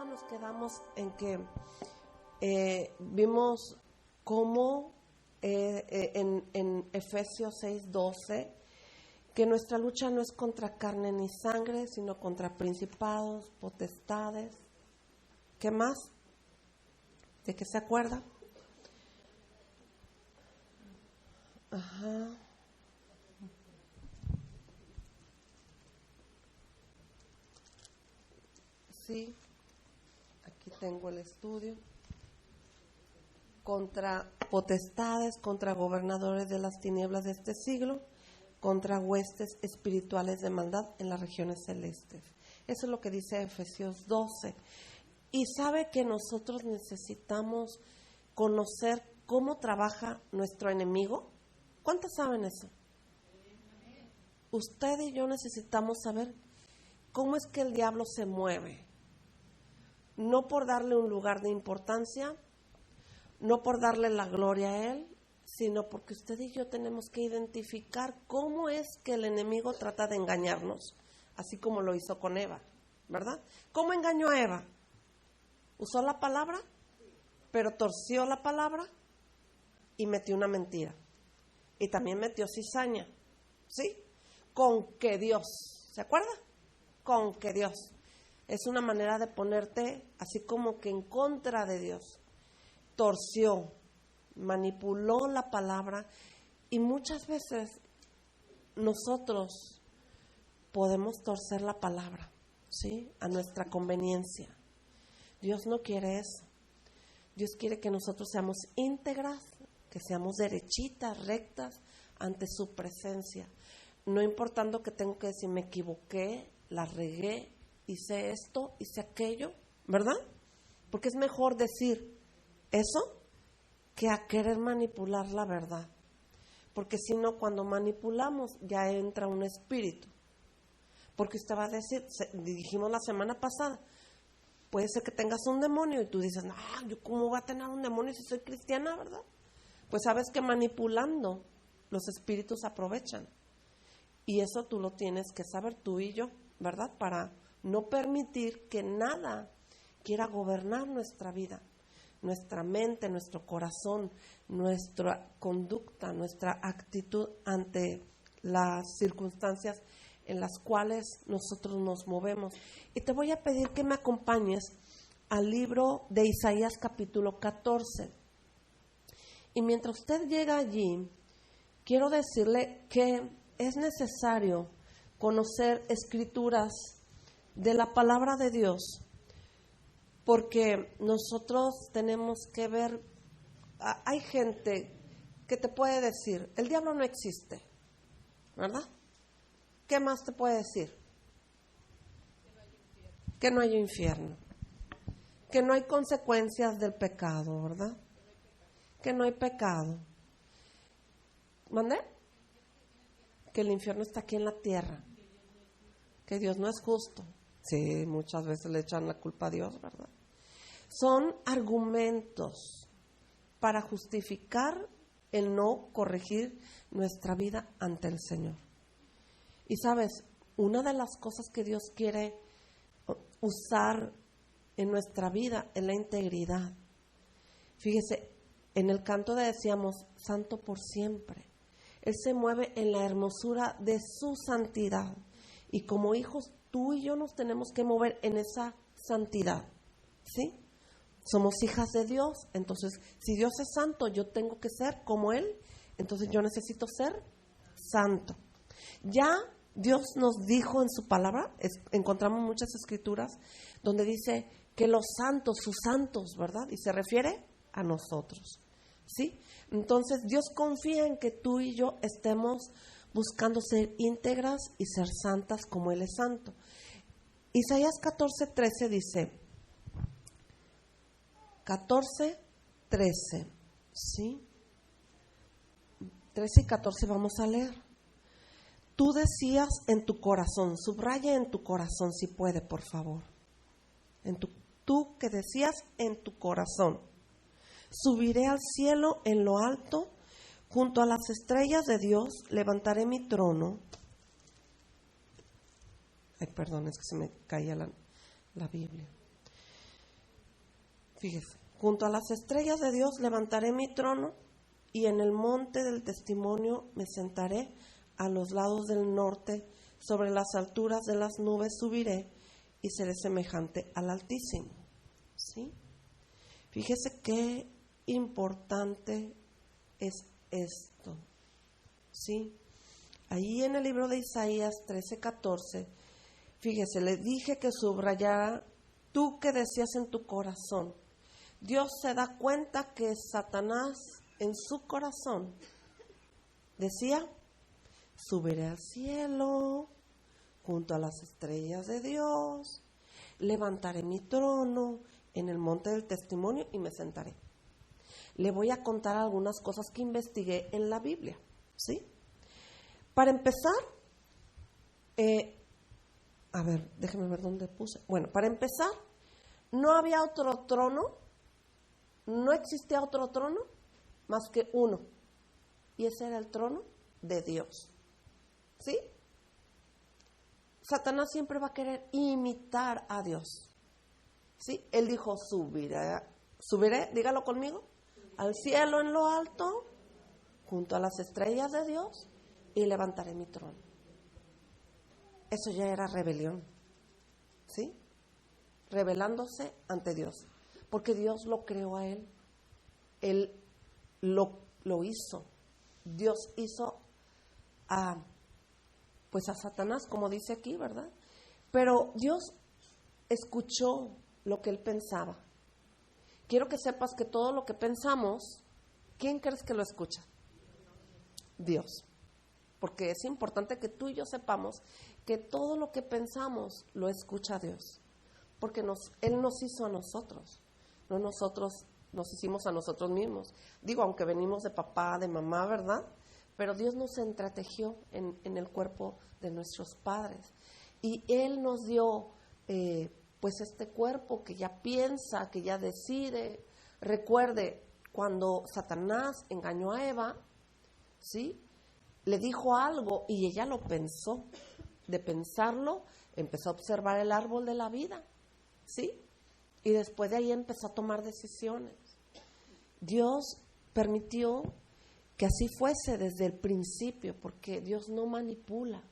nos quedamos en que vimos cómo en Efesios 6:12 que nuestra lucha no es contra carne ni sangre, sino contra principados, potestades. ¿Qué más? ¿De qué se acuerda? Ajá. Sí, aquí tengo el estudio. Contra potestades, contra gobernadores de las tinieblas de este siglo, contra huestes espirituales de maldad en las regiones celestes. Eso es lo que dice Efesios 12. Y sabe que nosotros necesitamos conocer cómo trabaja nuestro enemigo. ¿Cuántos saben eso? Usted y yo necesitamos saber cómo es que el diablo se mueve. No por darle un lugar de importancia, no por darle la gloria a él, sino porque usted y yo tenemos que identificar cómo es que el enemigo trata de engañarnos, así como lo hizo con Eva, ¿verdad? ¿Cómo engañó a Eva? Usó la palabra, pero torció la palabra y metió una mentira. Y también metió cizaña, ¿sí? Con que Dios, ¿se acuerda? Con que Dios. Es una manera de ponerte así como que en contra de Dios. Torció, manipuló la palabra, y muchas veces nosotros podemos torcer la palabra, ¿sí? A nuestra conveniencia. Dios no quiere eso. Dios quiere que nosotros seamos íntegras, que seamos derechitas, rectas ante su presencia. No importando que tengo que decir, me equivoqué, la regué, hice esto, hice aquello, ¿verdad? Porque es mejor decir eso que a querer manipular la verdad. Porque si no, cuando manipulamos ya entra un espíritu. Porque usted va a decir, dijimos la semana pasada, puede ser que tengas un demonio y tú dices, no, yo cómo voy a tener un demonio si soy cristiana, ¿verdad? Pues sabes que manipulando los espíritus aprovechan. Y eso tú lo tienes que saber, tú y yo, ¿verdad? Para no permitir que nada quiera gobernar nuestra vida, nuestra mente, nuestro corazón, nuestra conducta, nuestra actitud ante las circunstancias en las cuales nosotros nos movemos. Y te voy a pedir que me acompañes al libro de Isaías capítulo 14. Y mientras usted llega allí, quiero decirle que es necesario conocer escrituras de la palabra de Dios, porque nosotros tenemos que ver, hay gente que te puede decir, el diablo no existe, ¿verdad? ¿Qué más te puede decir? Que no hay infierno, que no hay consecuencias del pecado, ¿verdad? Que no hay pecado. ¿Mandé? Que el infierno está aquí en la tierra, que Dios no es justo. Sí, muchas veces le echan la culpa a Dios, ¿verdad? Son argumentos para justificar el no corregir nuestra vida ante el Señor. Y sabes, una de las cosas que Dios quiere usar en nuestra vida es la integridad. Fíjese, en el canto decíamos, santo por siempre. Él se mueve en la hermosura de su santidad. Y como hijos, tú y yo nos tenemos que mover en esa santidad, ¿sí? Somos hijas de Dios, entonces si Dios es santo, yo tengo que ser como Él, entonces yo necesito ser santo. Ya Dios nos dijo en su palabra, encontramos muchas escrituras donde dice que los santos, sus santos, ¿verdad? Y se refiere a nosotros, ¿sí? Entonces Dios confía en que tú y yo estemos buscando ser íntegras y ser santas como Él es santo. Isaías 14:13 dice, 14:13, ¿sí? 13 y 14 vamos a leer. Tú decías en tu corazón, subraya en tu corazón si puede, por favor. Tú que decías en tu corazón, subiré al cielo en lo alto, junto a las estrellas de Dios levantaré mi trono. Ay, perdón, es que se me caía la Biblia. Fíjese, junto a las estrellas de Dios levantaré mi trono y en el monte del testimonio me sentaré a los lados del norte, sobre las alturas de las nubes subiré y seré semejante al Altísimo. ¿Sí? Fíjese qué importante es esto. ¿Sí? Ahí en el libro de Isaías 13:14, fíjese, le dije que subrayara tú que decías en tu corazón. Dios se da cuenta que Satanás en su corazón decía, subiré al cielo junto a las estrellas de Dios, levantaré mi trono en el monte del testimonio y me sentaré. Le voy a contar algunas cosas que investigué en la Biblia, ¿sí? Para empezar, a ver, déjeme ver dónde puse. Bueno, para empezar, no había otro trono, no existía otro trono más que uno. Y ese era el trono de Dios. ¿Sí? Satanás siempre va a querer imitar a Dios. ¿Sí? Él dijo, subiré, dígalo conmigo, al cielo en lo alto, junto a las estrellas de Dios, y levantaré mi trono. Eso ya era rebelión. ¿Sí? Rebelándose ante Dios. Porque Dios lo creó a él. Él lo hizo. Dios hizo a Satanás, como dice aquí, ¿verdad? Pero Dios escuchó lo que él pensaba. Quiero que sepas que todo lo que pensamos, ¿quién crees que lo escucha? Dios. Porque es importante que tú y yo sepamos que todo lo que pensamos lo escucha Dios. Porque Él nos hizo a nosotros, no nosotros nos hicimos a nosotros mismos. Digo, aunque venimos de papá, de mamá, ¿verdad? Pero Dios nos entretejió en el cuerpo de nuestros padres. Y Él nos dio, este cuerpo que ya piensa, que ya decide. Recuerde, cuando Satanás engañó a Eva, ¿sí? Le dijo algo y ella lo pensó. De pensarlo, empezó a observar el árbol de la vida, ¿sí? Y después de ahí empezó a tomar decisiones. Dios permitió que así fuese desde el principio, porque Dios no manipula.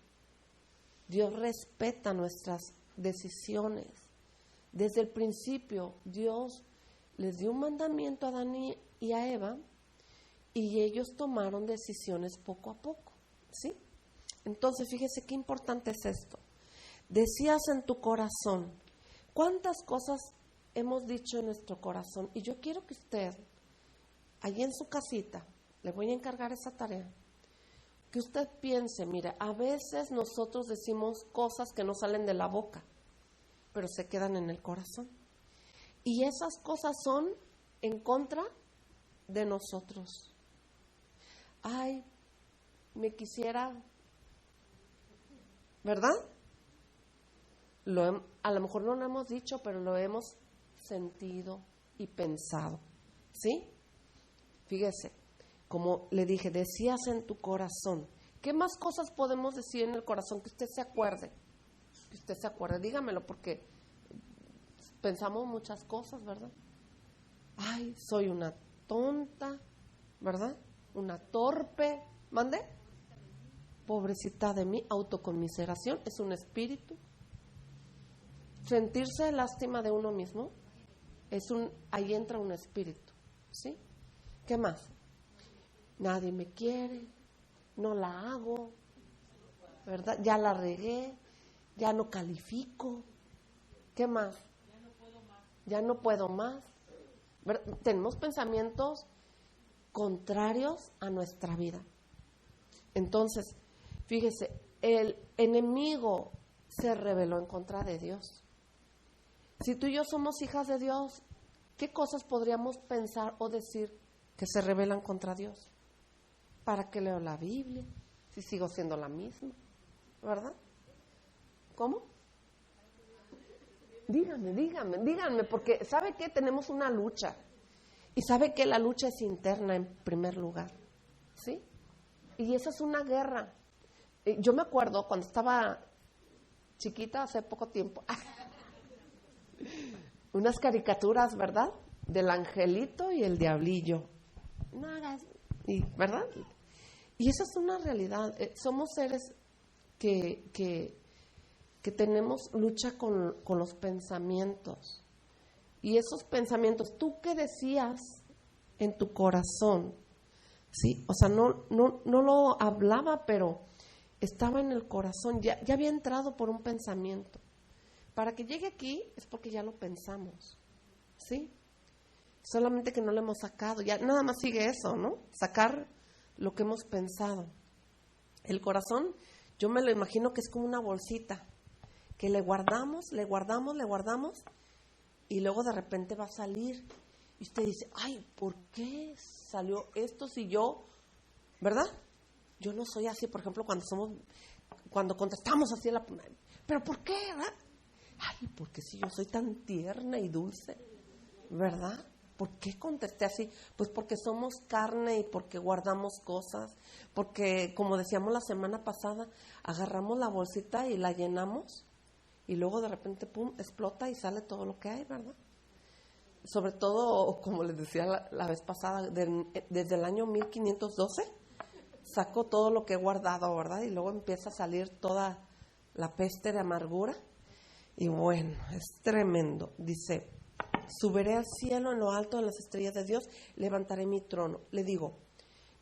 Dios respeta nuestras decisiones. Desde el principio, Dios les dio un mandamiento a Adán y a Eva, y ellos tomaron decisiones poco a poco, ¿sí? Entonces, fíjese qué importante es esto. Decías en tu corazón, ¿cuántas cosas hemos dicho en nuestro corazón? Y yo quiero que usted, allí en su casita, le voy a encargar esa tarea, que usted piense, mire, a veces nosotros decimos cosas que no salen de la boca, pero se quedan en el corazón. Y esas cosas son en contra de nosotros. Ay, me quisiera, ¿verdad? A lo mejor no lo hemos dicho, pero lo hemos sentido y pensado, ¿sí? Fíjese, como le dije, decías en tu corazón. ¿Qué más cosas podemos decir en el corazón que usted se acuerde? Que usted se acuerde, dígamelo, porque pensamos muchas cosas, ¿verdad? Ay, soy una tonta, ¿verdad? Una torpe, ¿mande? Pobrecita de mí, autoconmiseración, es un espíritu. Sentirse lástima de uno mismo, ahí entra un espíritu, ¿sí? ¿Qué más? Nadie me quiere, no la hago, ¿verdad? Ya la regué, ya no califico. ¿Qué más? Ya no puedo más. ¿Verdad? Tenemos pensamientos contrarios a nuestra vida. Entonces, fíjese, el enemigo se rebeló en contra de Dios. Si tú y yo somos hijas de Dios, ¿qué cosas podríamos pensar o decir que se rebelan contra Dios? ¿Para qué leo la Biblia? Si sigo siendo la misma, ¿verdad? ¿Cómo? Díganme, porque ¿sabe qué? Tenemos una lucha. Y ¿sabe qué? La lucha es interna en primer lugar, ¿sí? Y esa es una guerra. Yo me acuerdo cuando estaba chiquita, hace poco tiempo, unas caricaturas, ¿verdad? del angelito y el diablillo. Nada, ¿verdad? Y esa es una realidad. Somos seres que tenemos lucha con los pensamientos. Y esos pensamientos, ¿tú qué decías en tu corazón? ¿Sí? O sea, no lo hablaba, pero estaba en el corazón. Ya había entrado por un pensamiento. Para que llegue aquí es porque ya lo pensamos. ¿Sí? Solamente que no lo hemos sacado. Ya nada más sigue eso, ¿no? Sacar lo que hemos pensado. El corazón, yo me lo imagino que es como una bolsita que le guardamos, y luego de repente va a salir. Y usted dice, ay, ¿por qué salió esto si yo, verdad? Yo no soy así, por ejemplo, cuando contestamos así, ¿pero por qué, verdad? Ay, porque si yo soy tan tierna y dulce, ¿verdad? ¿Por qué contesté así? Pues porque somos carne y porque guardamos cosas, porque, como decíamos la semana pasada, agarramos la bolsita y la llenamos y luego de repente, pum, explota y sale todo lo que hay, ¿verdad? Sobre todo, como les decía la vez pasada, desde el año 1512, saco todo lo que he guardado, ¿verdad? Y luego empieza a salir toda la peste de amargura. Y bueno, es tremendo. Dice, subiré al cielo en lo alto de las estrellas de Dios, levantaré mi trono. Le digo,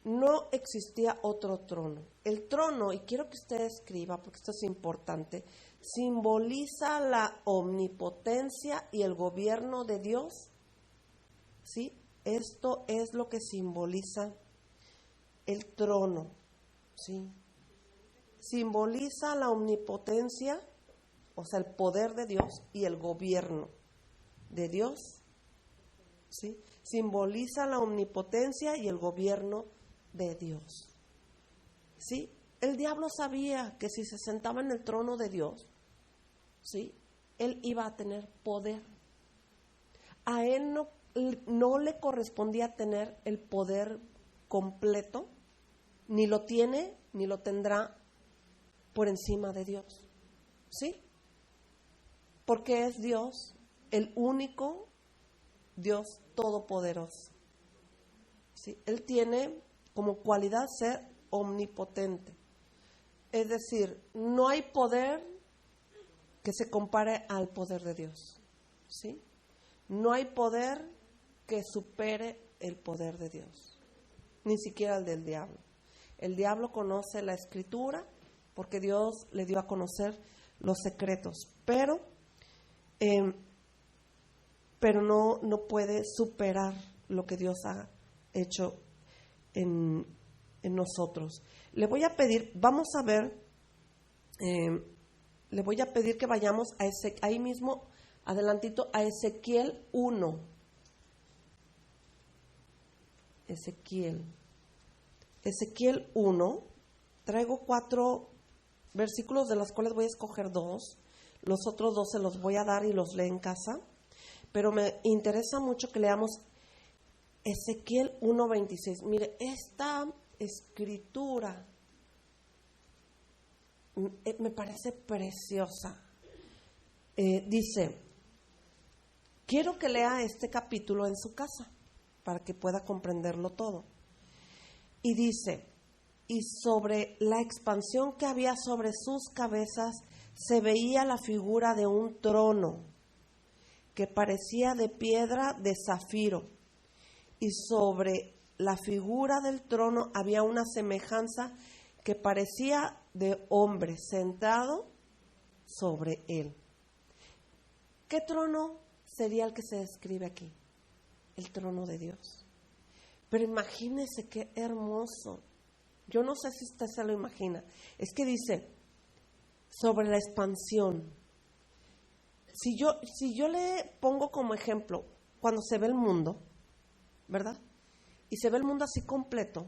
no existía otro trono. El trono, y quiero que usted escriba, porque esto es importante, simboliza la omnipotencia y el gobierno de Dios. ¿Sí? Esto es lo que simboliza el trono. ¿Sí? Simboliza la omnipotencia, o sea, el poder de Dios y el gobierno de Dios. ¿Sí? Simboliza la omnipotencia y el gobierno de Dios. ¿Sí? El diablo sabía que si se sentaba en el trono de Dios, ¿sí?, él iba a tener poder. A él no le correspondía tener el poder completo, ni lo tiene, ni lo tendrá por encima de Dios. ¿Sí? Porque es Dios, el único Dios todopoderoso. ¿Sí? Él tiene como cualidad ser omnipotente. Es decir, no hay poder que se compare al poder de Dios. ¿Sí? No hay poder que supere el poder de Dios, ni siquiera el del diablo. El diablo conoce la Escritura porque Dios le dio a conocer los secretos, pero no puede superar lo que Dios ha hecho en nosotros. Le voy a pedir, vamos a ver, le voy a pedir que vayamos a ahí mismo, adelantito, a Ezequiel 1. Ezequiel 1. Traigo 4 versículos, de los cuales voy a escoger 2. Los otros 2 se los voy a dar y los lee en casa. Pero me interesa mucho que leamos Ezequiel 1:26. Mire, esta escritura me parece preciosa. Dice, quiero que lea este capítulo en su casa para que pueda comprenderlo todo. Y dice, y sobre la expansión que había sobre sus cabezas se veía la figura de un trono que parecía de piedra de zafiro, y sobre la figura del trono había una semejanza que parecía de hombre sentado sobre él. ¿Qué trono sería el que se describe aquí? El trono de Dios. Pero imagínese qué hermoso. Yo no sé si usted se lo imagina. Es que dice, sobre la expansión. Si yo le pongo como ejemplo, cuando se ve el mundo, ¿verdad? Y se ve el mundo así completo,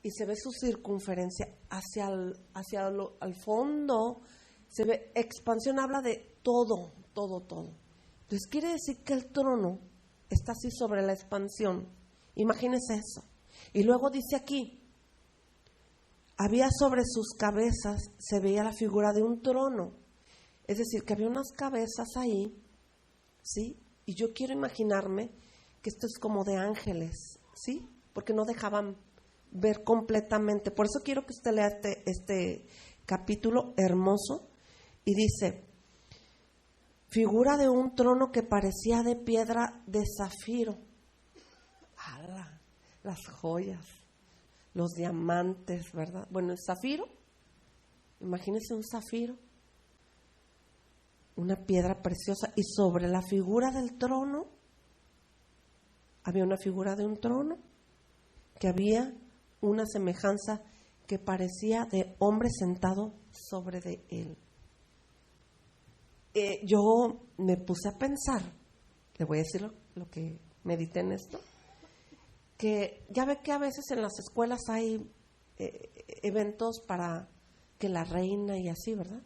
y se ve su circunferencia hacia al fondo, se ve expansión, habla de todo. Entonces quiere decir que el trono está así sobre la expansión. Imagínese eso. Y luego dice aquí, había sobre sus cabezas, se veía la figura de un trono. Es decir, que había unas cabezas ahí, ¿sí? Y yo quiero imaginarme que esto es como de ángeles, ¿sí? Porque no dejaban ver completamente. Por eso quiero que usted lea este capítulo hermoso. Y dice, figura de un trono que parecía de piedra de zafiro. ¡Hala! Las joyas, los diamantes, ¿verdad? Bueno, el zafiro, imagínense un zafiro, una piedra preciosa. Y sobre la figura del trono, había una figura de un trono, que había una semejanza que parecía de hombre sentado sobre de él. Yo me puse a pensar, le voy a decir lo que medité en esto, que ya ve que a veces en las escuelas hay eventos para que la reina y así, ¿verdad?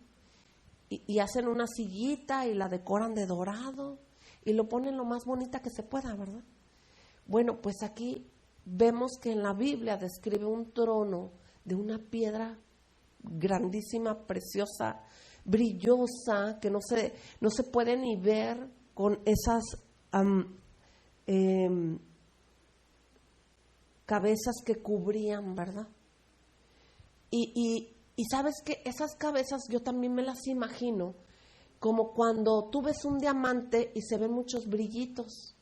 Y hacen una sillita y la decoran de dorado y lo ponen lo más bonita que se pueda, ¿verdad? Bueno, pues aquí vemos que en la Biblia describe un trono de una piedra grandísima, preciosa, brillosa, que no se puede ni ver con esas cabezas que cubrían, ¿verdad? Y sabes que esas cabezas yo también me las imagino como cuando tú ves un diamante y se ven muchos brillitos,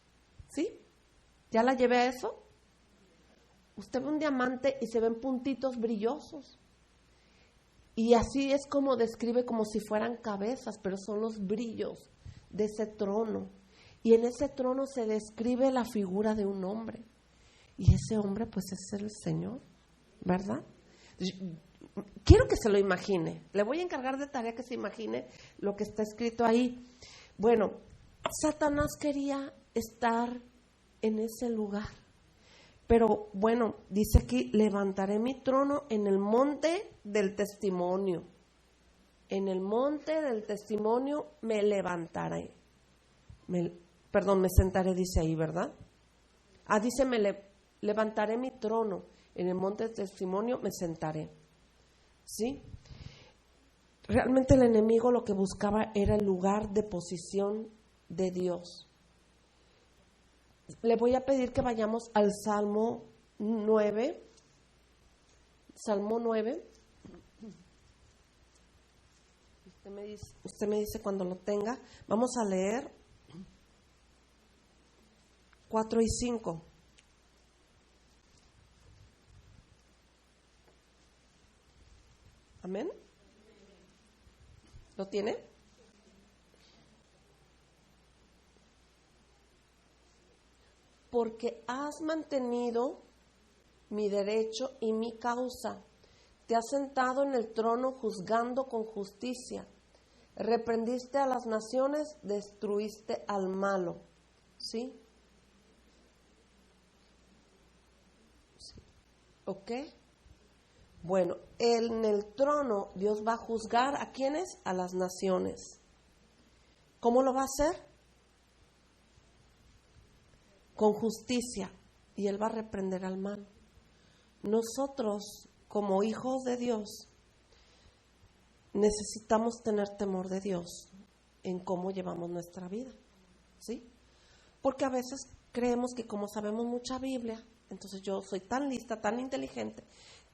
¿sí? ¿Ya la llevé a eso? Usted ve un diamante y se ven puntitos brillosos. Y así es como describe, como si fueran cabezas, pero son los brillos de ese trono. Y en ese trono se describe la figura de un hombre. Y ese hombre pues es el Señor, ¿verdad? Quiero que se lo imagine. Le voy a encargar de tarea que se imagine lo que está escrito ahí. Bueno, Satanás quería estar en ese lugar. Pero bueno, dice aquí, levantaré mi trono en el monte del testimonio. En el monte del testimonio me levantaré. Me sentaré, dice ahí, ¿verdad? Dice, levantaré mi trono. En el monte del testimonio me sentaré. ¿Sí? Realmente el enemigo lo que buscaba era el lugar de posición de Dios. Le voy a pedir que vayamos al Salmo 9. Salmo 9. Usted me dice cuando lo tenga. Vamos a leer 4 y 5. Amén. ¿Lo tiene? Porque has mantenido mi derecho y mi causa. Te has sentado en el trono juzgando con justicia. Reprendiste a las naciones, destruiste al malo. ¿Sí? Sí. ¿Ok? Bueno, en el trono Dios va a juzgar ¿a quiénes? A las naciones. ¿Cómo lo va a hacer? Con justicia, y Él va a reprender al mal. Nosotros, como hijos de Dios, necesitamos tener temor de Dios en cómo llevamos nuestra vida, ¿sí? Porque a veces creemos que como sabemos mucha Biblia, entonces yo soy tan lista, tan inteligente,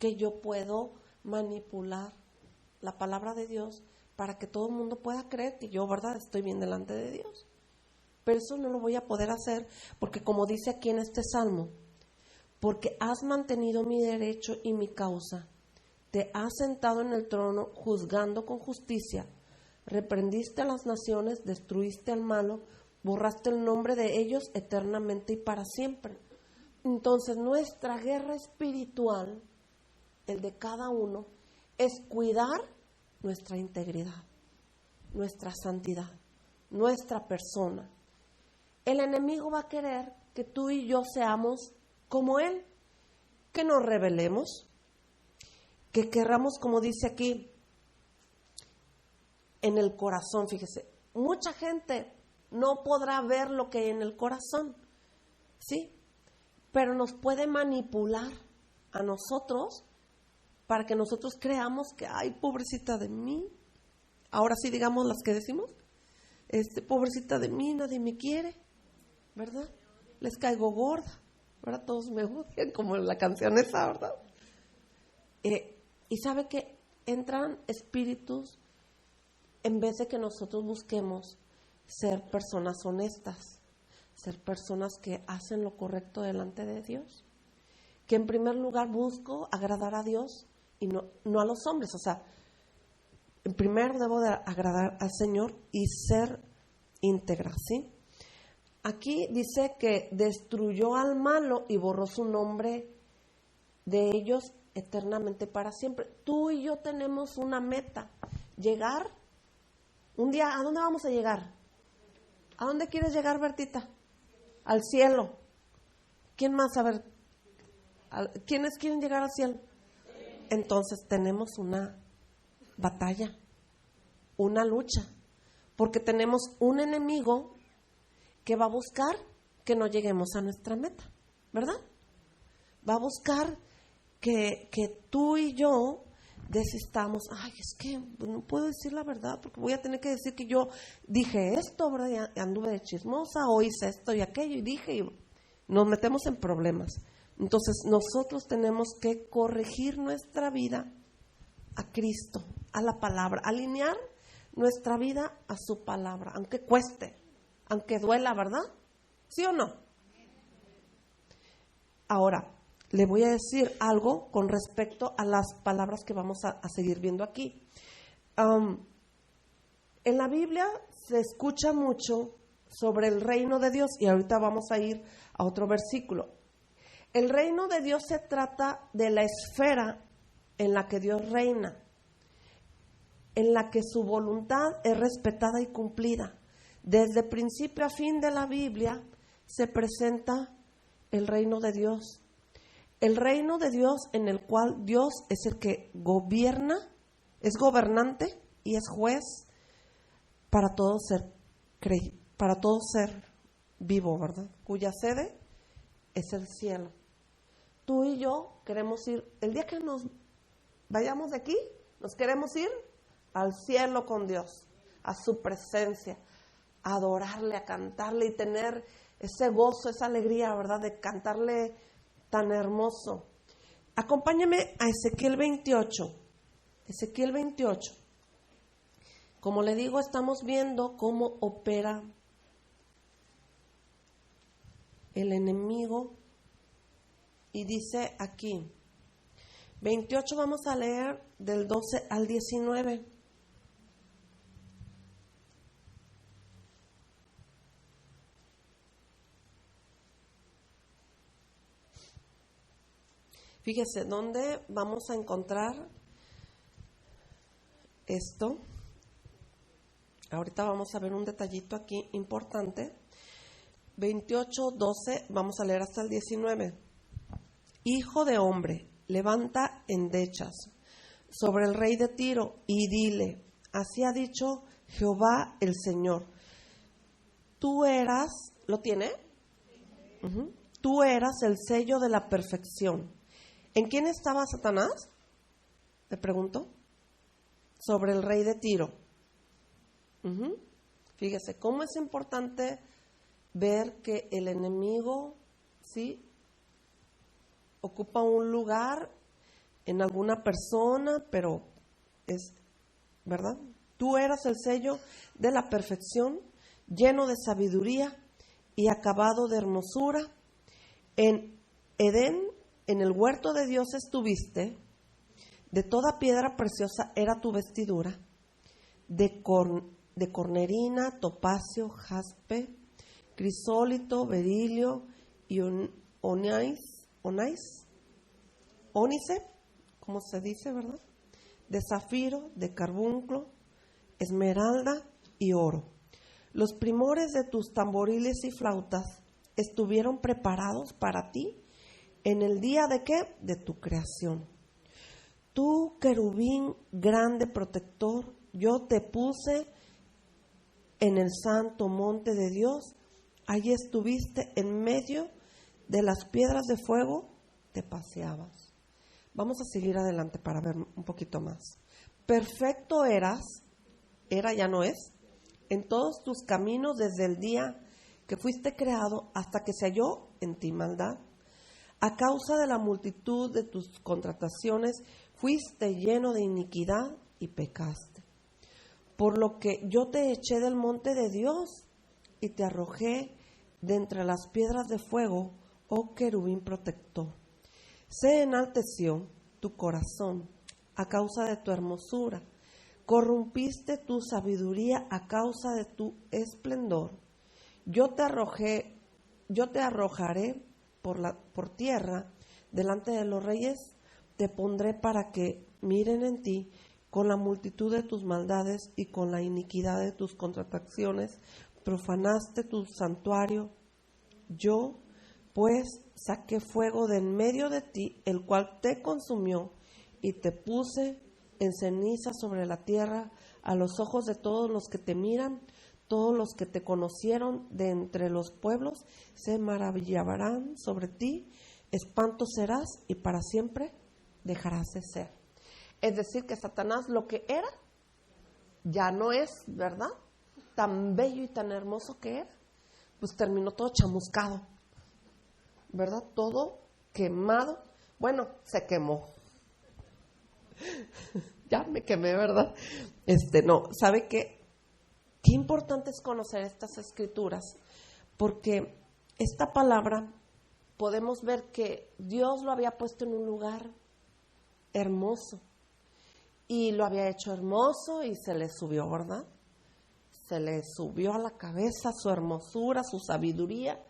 que yo puedo manipular la palabra de Dios para que todo el mundo pueda creer que yo, ¿verdad?, estoy bien delante de Dios. Pero eso no lo voy a poder hacer porque, como dice aquí en este salmo, porque has mantenido mi derecho y mi causa, te has sentado en el trono juzgando con justicia, reprendiste a las naciones, destruiste al malo, borraste el nombre de ellos eternamente y para siempre. Entonces nuestra guerra espiritual, el de cada uno, es cuidar nuestra integridad, nuestra santidad, nuestra persona. El enemigo va a querer que tú y yo seamos como él, que nos rebelemos, que querramos, como dice aquí, en el corazón. Fíjese, mucha gente no podrá ver lo que hay en el corazón, ¿sí? Pero nos puede manipular a nosotros para que nosotros creamos que, ay, pobrecita de mí. Ahora sí digamos las que decimos, pobrecita de mí, nadie me quiere, ¿verdad? les caigo gorda, ¿verdad? Todos me odian, como en la canción esa, ¿verdad? Y sabe que entran espíritus en vez de que nosotros busquemos ser personas honestas, ser personas que hacen lo correcto delante de Dios. Que en primer lugar busco agradar a Dios y no a los hombres. O sea, en primero debo de agradar al Señor y ser íntegra, ¿sí? Aquí dice que destruyó al malo y borró su nombre de ellos eternamente para siempre. Tú y yo tenemos una meta, llegar un día. ¿A dónde vamos a llegar? ¿A dónde quieres llegar, Bertita? Al cielo. ¿Quién más? A ver, ¿quiénes quieren llegar al cielo? Entonces tenemos una batalla, una lucha, porque tenemos un enemigo que va a buscar que no lleguemos a nuestra meta, ¿verdad? Va a buscar que tú y yo desistamos. Ay, es que no puedo decir la verdad porque voy a tener que decir que yo dije esto, ¿verdad? Y anduve de chismosa o hice esto y aquello y dije, y nos metemos en problemas. Entonces nosotros tenemos que corregir nuestra vida a Cristo, a la palabra, alinear nuestra vida a su palabra, aunque cueste, aunque duela, ¿verdad? ¿Sí o no? Ahora, le voy a decir algo con respecto a las palabras que vamos a seguir viendo aquí. En la Biblia se escucha mucho sobre el reino de Dios y ahorita vamos a ir a otro versículo. El reino de Dios se trata de la esfera en la que Dios reina, en la que su voluntad es respetada y cumplida. Desde principio a fin de la Biblia se presenta el reino de Dios. El reino de Dios en el cual Dios es el que gobierna, es gobernante y es juez para todo ser vivo, ¿verdad? Cuya sede es el cielo. Tú y yo queremos ir, el día que nos vayamos de aquí, nos queremos ir al cielo con Dios, a su presencia, a adorarle, a cantarle y tener ese gozo, esa alegría, ¿verdad? De cantarle tan hermoso. Acompáñame a Ezequiel 28. Ezequiel 28. Como le digo, estamos viendo cómo opera el enemigo. Y dice aquí, 28, vamos a leer del 12 al 19. Fíjese, ¿dónde vamos a encontrar esto? Ahorita vamos a ver un detallito aquí importante. 28, 12, vamos a leer hasta el 19. Hijo de hombre, levanta endechas sobre el rey de Tiro y dile, así ha dicho Jehová el Señor. Tú eras, ¿lo tiene? Tú eras el sello de la perfección. ¿En quién estaba Satanás? Le pregunto. Sobre el rey de Tiro. Fíjese, cómo es importante ver que el enemigo, ¿sí?, ocupa un lugar en alguna persona, pero es, ¿verdad? Tú eras el sello de la perfección, lleno de sabiduría y acabado de hermosura. En Edén, en el huerto de Dios estuviste, de toda piedra preciosa era tu vestidura, de cornerina, topacio, jaspe, crisólito, berilio y ónice, como se dice, ¿verdad? De zafiro, de carbunclo, esmeralda y oro. Los primores de tus tamboriles y flautas estuvieron preparados para ti en el día de ¿qué? De tu creación. Tú, querubín grande protector, yo te puse en el santo monte de Dios. Allí estuviste en medio de las piedras de fuego, te paseabas. Vamos a seguir adelante para ver un poquito más. Perfecto eras, era ya no es, en todos tus caminos desde el día que fuiste creado hasta que se halló en ti maldad. A causa de la multitud de tus contrataciones, fuiste lleno de iniquidad y pecaste. Por lo que yo te eché del monte de Dios y te arrojé de entre las piedras de fuego, oh querubín protector. Se enalteció tu corazón a causa de tu hermosura. Corrompiste tu sabiduría a causa de tu esplendor. Yo te arrojaré por tierra delante de los reyes, te pondré para que miren en ti con la multitud de tus maldades y con la iniquidad de tus contrataciones, profanaste tu santuario. Yo, pues, saqué fuego de en medio de ti, el cual te consumió, y te puse en ceniza sobre la tierra, a los ojos de todos los que te miran. Todos los que te conocieron de entre los pueblos se maravillarán sobre ti, espanto serás y para siempre dejarás de ser. Es decir, que Satanás lo que era, ya no es, ¿verdad? Tan bello y tan hermoso que era, pues terminó todo chamuscado, ¿verdad? Todo quemado. Bueno, se quemó. Ya me quemé, ¿verdad? No, ¿sabe qué? Qué importante es conocer estas escrituras, porque esta palabra podemos ver que Dios lo había puesto en un lugar hermoso y lo había hecho hermoso y se le subió, ¿verdad? Se le subió a la cabeza su hermosura, su sabiduría,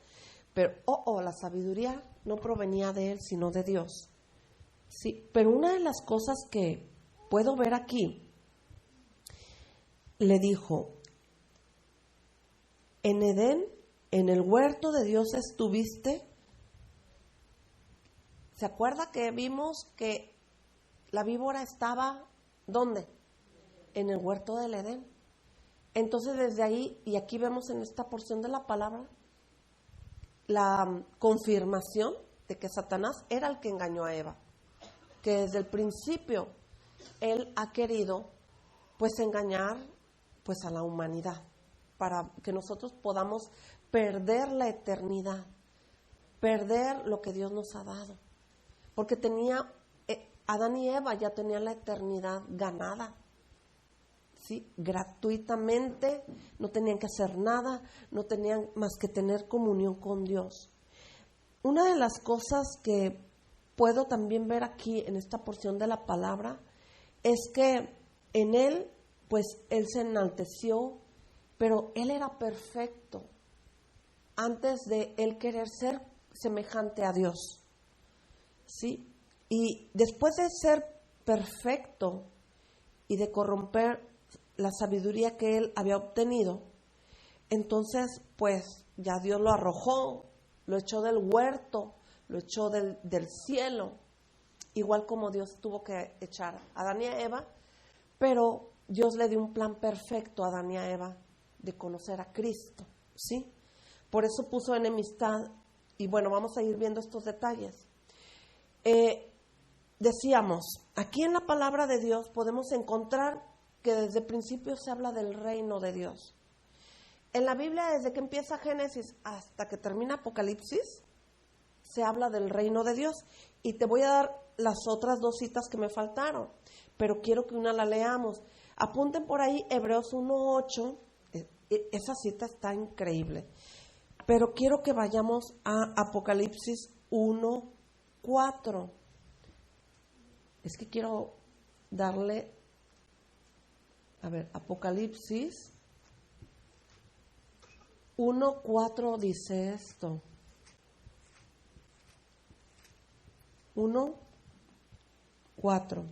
pero la sabiduría no provenía de él, sino de Dios. Sí, pero una de las cosas que puedo ver aquí, le dijo: en Edén, en el huerto de Dios estuviste. ¿Se acuerda que vimos que la víbora estaba, ¿dónde? En el huerto del Edén. Entonces desde ahí, y aquí vemos en esta porción de la palabra, la confirmación de que Satanás era el que engañó a Eva. Que desde el principio él ha querido pues engañar pues a la humanidad, para que nosotros podamos perder la eternidad, perder lo que Dios nos ha dado. Porque Adán y Eva ya tenían la eternidad ganada, ¿sí? Gratuitamente, no tenían que hacer nada, no tenían más que tener comunión con Dios. Una de las cosas que puedo también ver aquí en esta porción de la palabra es que en él, pues él se enalteció, pero él era perfecto antes de él querer ser semejante a Dios, ¿sí? Y después de ser perfecto y de corromper la sabiduría que él había obtenido, entonces pues ya Dios lo arrojó, lo echó del huerto, lo echó del cielo, igual como Dios tuvo que echar a Adán y a Eva, pero Dios le dio un plan perfecto a Adán y a Eva de conocer a Cristo, ¿sí? Por eso puso enemistad, y bueno, vamos a ir viendo estos detalles. Decíamos, aquí en la palabra de Dios podemos encontrar que desde el principio se habla del reino de Dios. En la Biblia, desde que empieza Génesis hasta que termina Apocalipsis, se habla del reino de Dios. Y te voy a dar las otras dos citas que me faltaron, pero quiero que una la leamos. Apunten por ahí Hebreos 1:8, esa cita está increíble. Pero quiero que vayamos a Apocalipsis 1:4. Es que quiero darle, Apocalipsis 1:4 dice esto. 1:4.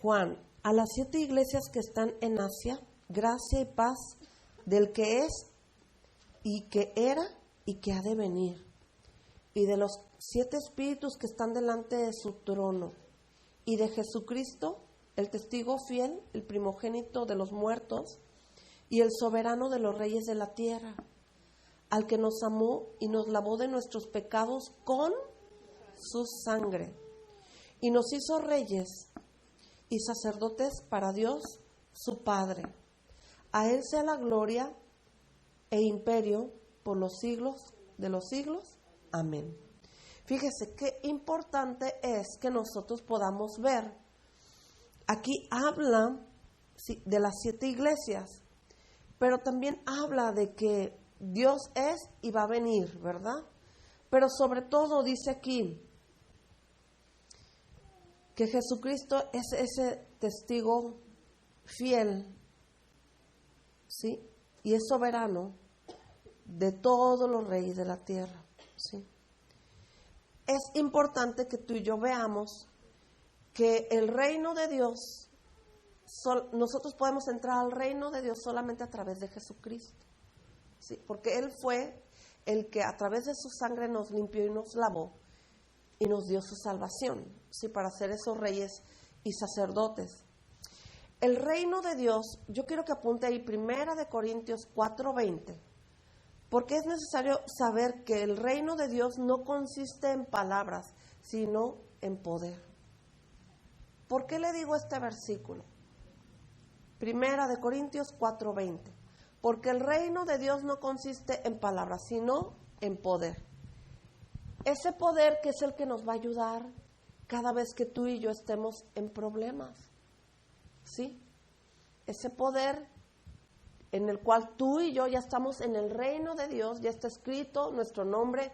Juan, a las 7 iglesias que están en Asia, gracia y paz del que es y que era y que ha de venir, y de los 7 espíritus que están delante de su trono, y de Jesucristo, el testigo fiel, el primogénito de los muertos, y el soberano de los reyes de la tierra, al que nos amó y nos lavó de nuestros pecados con su sangre, y nos hizo reyes y sacerdotes para Dios, su Padre. A Él sea la gloria e imperio por los siglos de los siglos. Amén. Fíjese qué importante es que nosotros podamos ver. Aquí habla de las 7 iglesias, pero también habla de que Dios es y va a venir, ¿verdad? Pero sobre todo dice aquí que Jesucristo es ese testigo fiel, ¿sí? Y es soberano de todos los reyes de la tierra, ¿sí? Es importante que tú y yo veamos que el reino de Dios, nosotros podemos entrar al reino de Dios solamente a través de Jesucristo, ¿sí? Porque Él fue el que a través de su sangre nos limpió y nos lavó y nos dio su salvación, ¿sí? Para ser esos reyes y sacerdotes. El reino de Dios, yo quiero que apunte ahí 1 de Corintios 4:20, porque es necesario saber que el reino de Dios no consiste en palabras, sino en poder. ¿Por qué le digo este versículo? 1 de Corintios 4:20, porque el reino de Dios no consiste en palabras, sino en poder. Ese poder que es el que nos va a ayudar cada vez que tú y yo estemos en problemas, ¿sí? Ese poder en el cual tú y yo ya estamos en el reino de Dios, ya está escrito nuestro nombre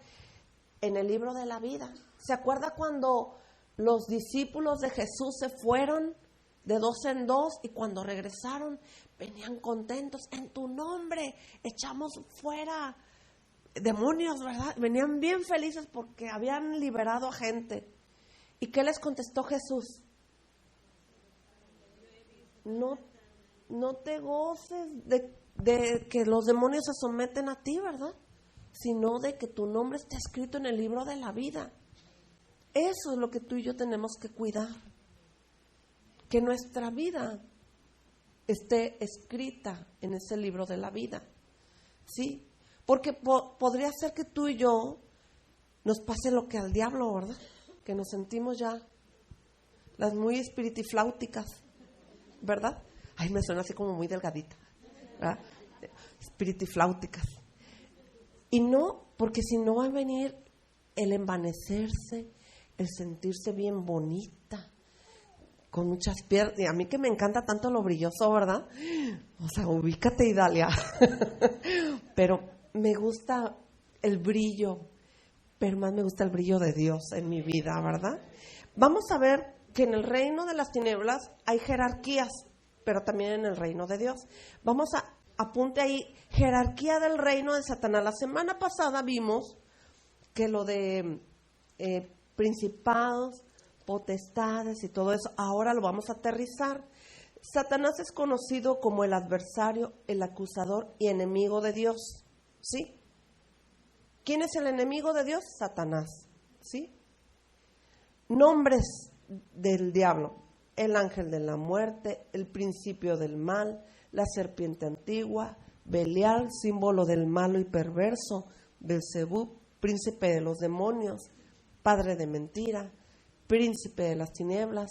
en el libro de la vida. ¿Se acuerda cuando los discípulos de Jesús se fueron de 2 en 2 y cuando regresaron venían contentos? En tu nombre echamos fuera demonios, ¿verdad? Venían bien felices porque habían liberado a gente. ¿Y qué les contestó Jesús? No te goces de que los demonios se someten a ti, ¿verdad? Sino de que tu nombre esté escrito en el libro de la vida. Eso es lo que tú y yo tenemos que cuidar. Que nuestra vida esté escrita en ese libro de la vida, ¿sí? Porque podría ser que tú y yo nos pase lo que al diablo, ¿verdad? Que nos sentimos ya las muy espiritifláuticas, ¿verdad? Ay, me suena así como muy delgadita, ¿verdad? Espiritifláuticas. Y no, porque si no va a venir el envanecerse, el sentirse bien bonita, con muchas piernas. Y a mí que me encanta tanto lo brilloso, ¿verdad? O sea, ubícate, Idalia. Pero me gusta el brillo, pero más me gusta el brillo de Dios en mi vida, ¿verdad? Vamos a ver que en el reino de las tinieblas hay jerarquías, pero también en el reino de Dios. Vamos a apunte ahí, jerarquía del reino de Satanás. La semana pasada vimos que lo de principados, potestades y todo eso, ahora lo vamos a aterrizar. Satanás es conocido como el adversario, el acusador y enemigo de Dios, ¿sí? ¿Quién es el enemigo de Dios? Satanás, ¿sí? Nombres del diablo: el ángel de la muerte, el principio del mal, la serpiente antigua, Belial, símbolo del malo y perverso, Belzebú, príncipe de los demonios, padre de mentira, príncipe de las tinieblas.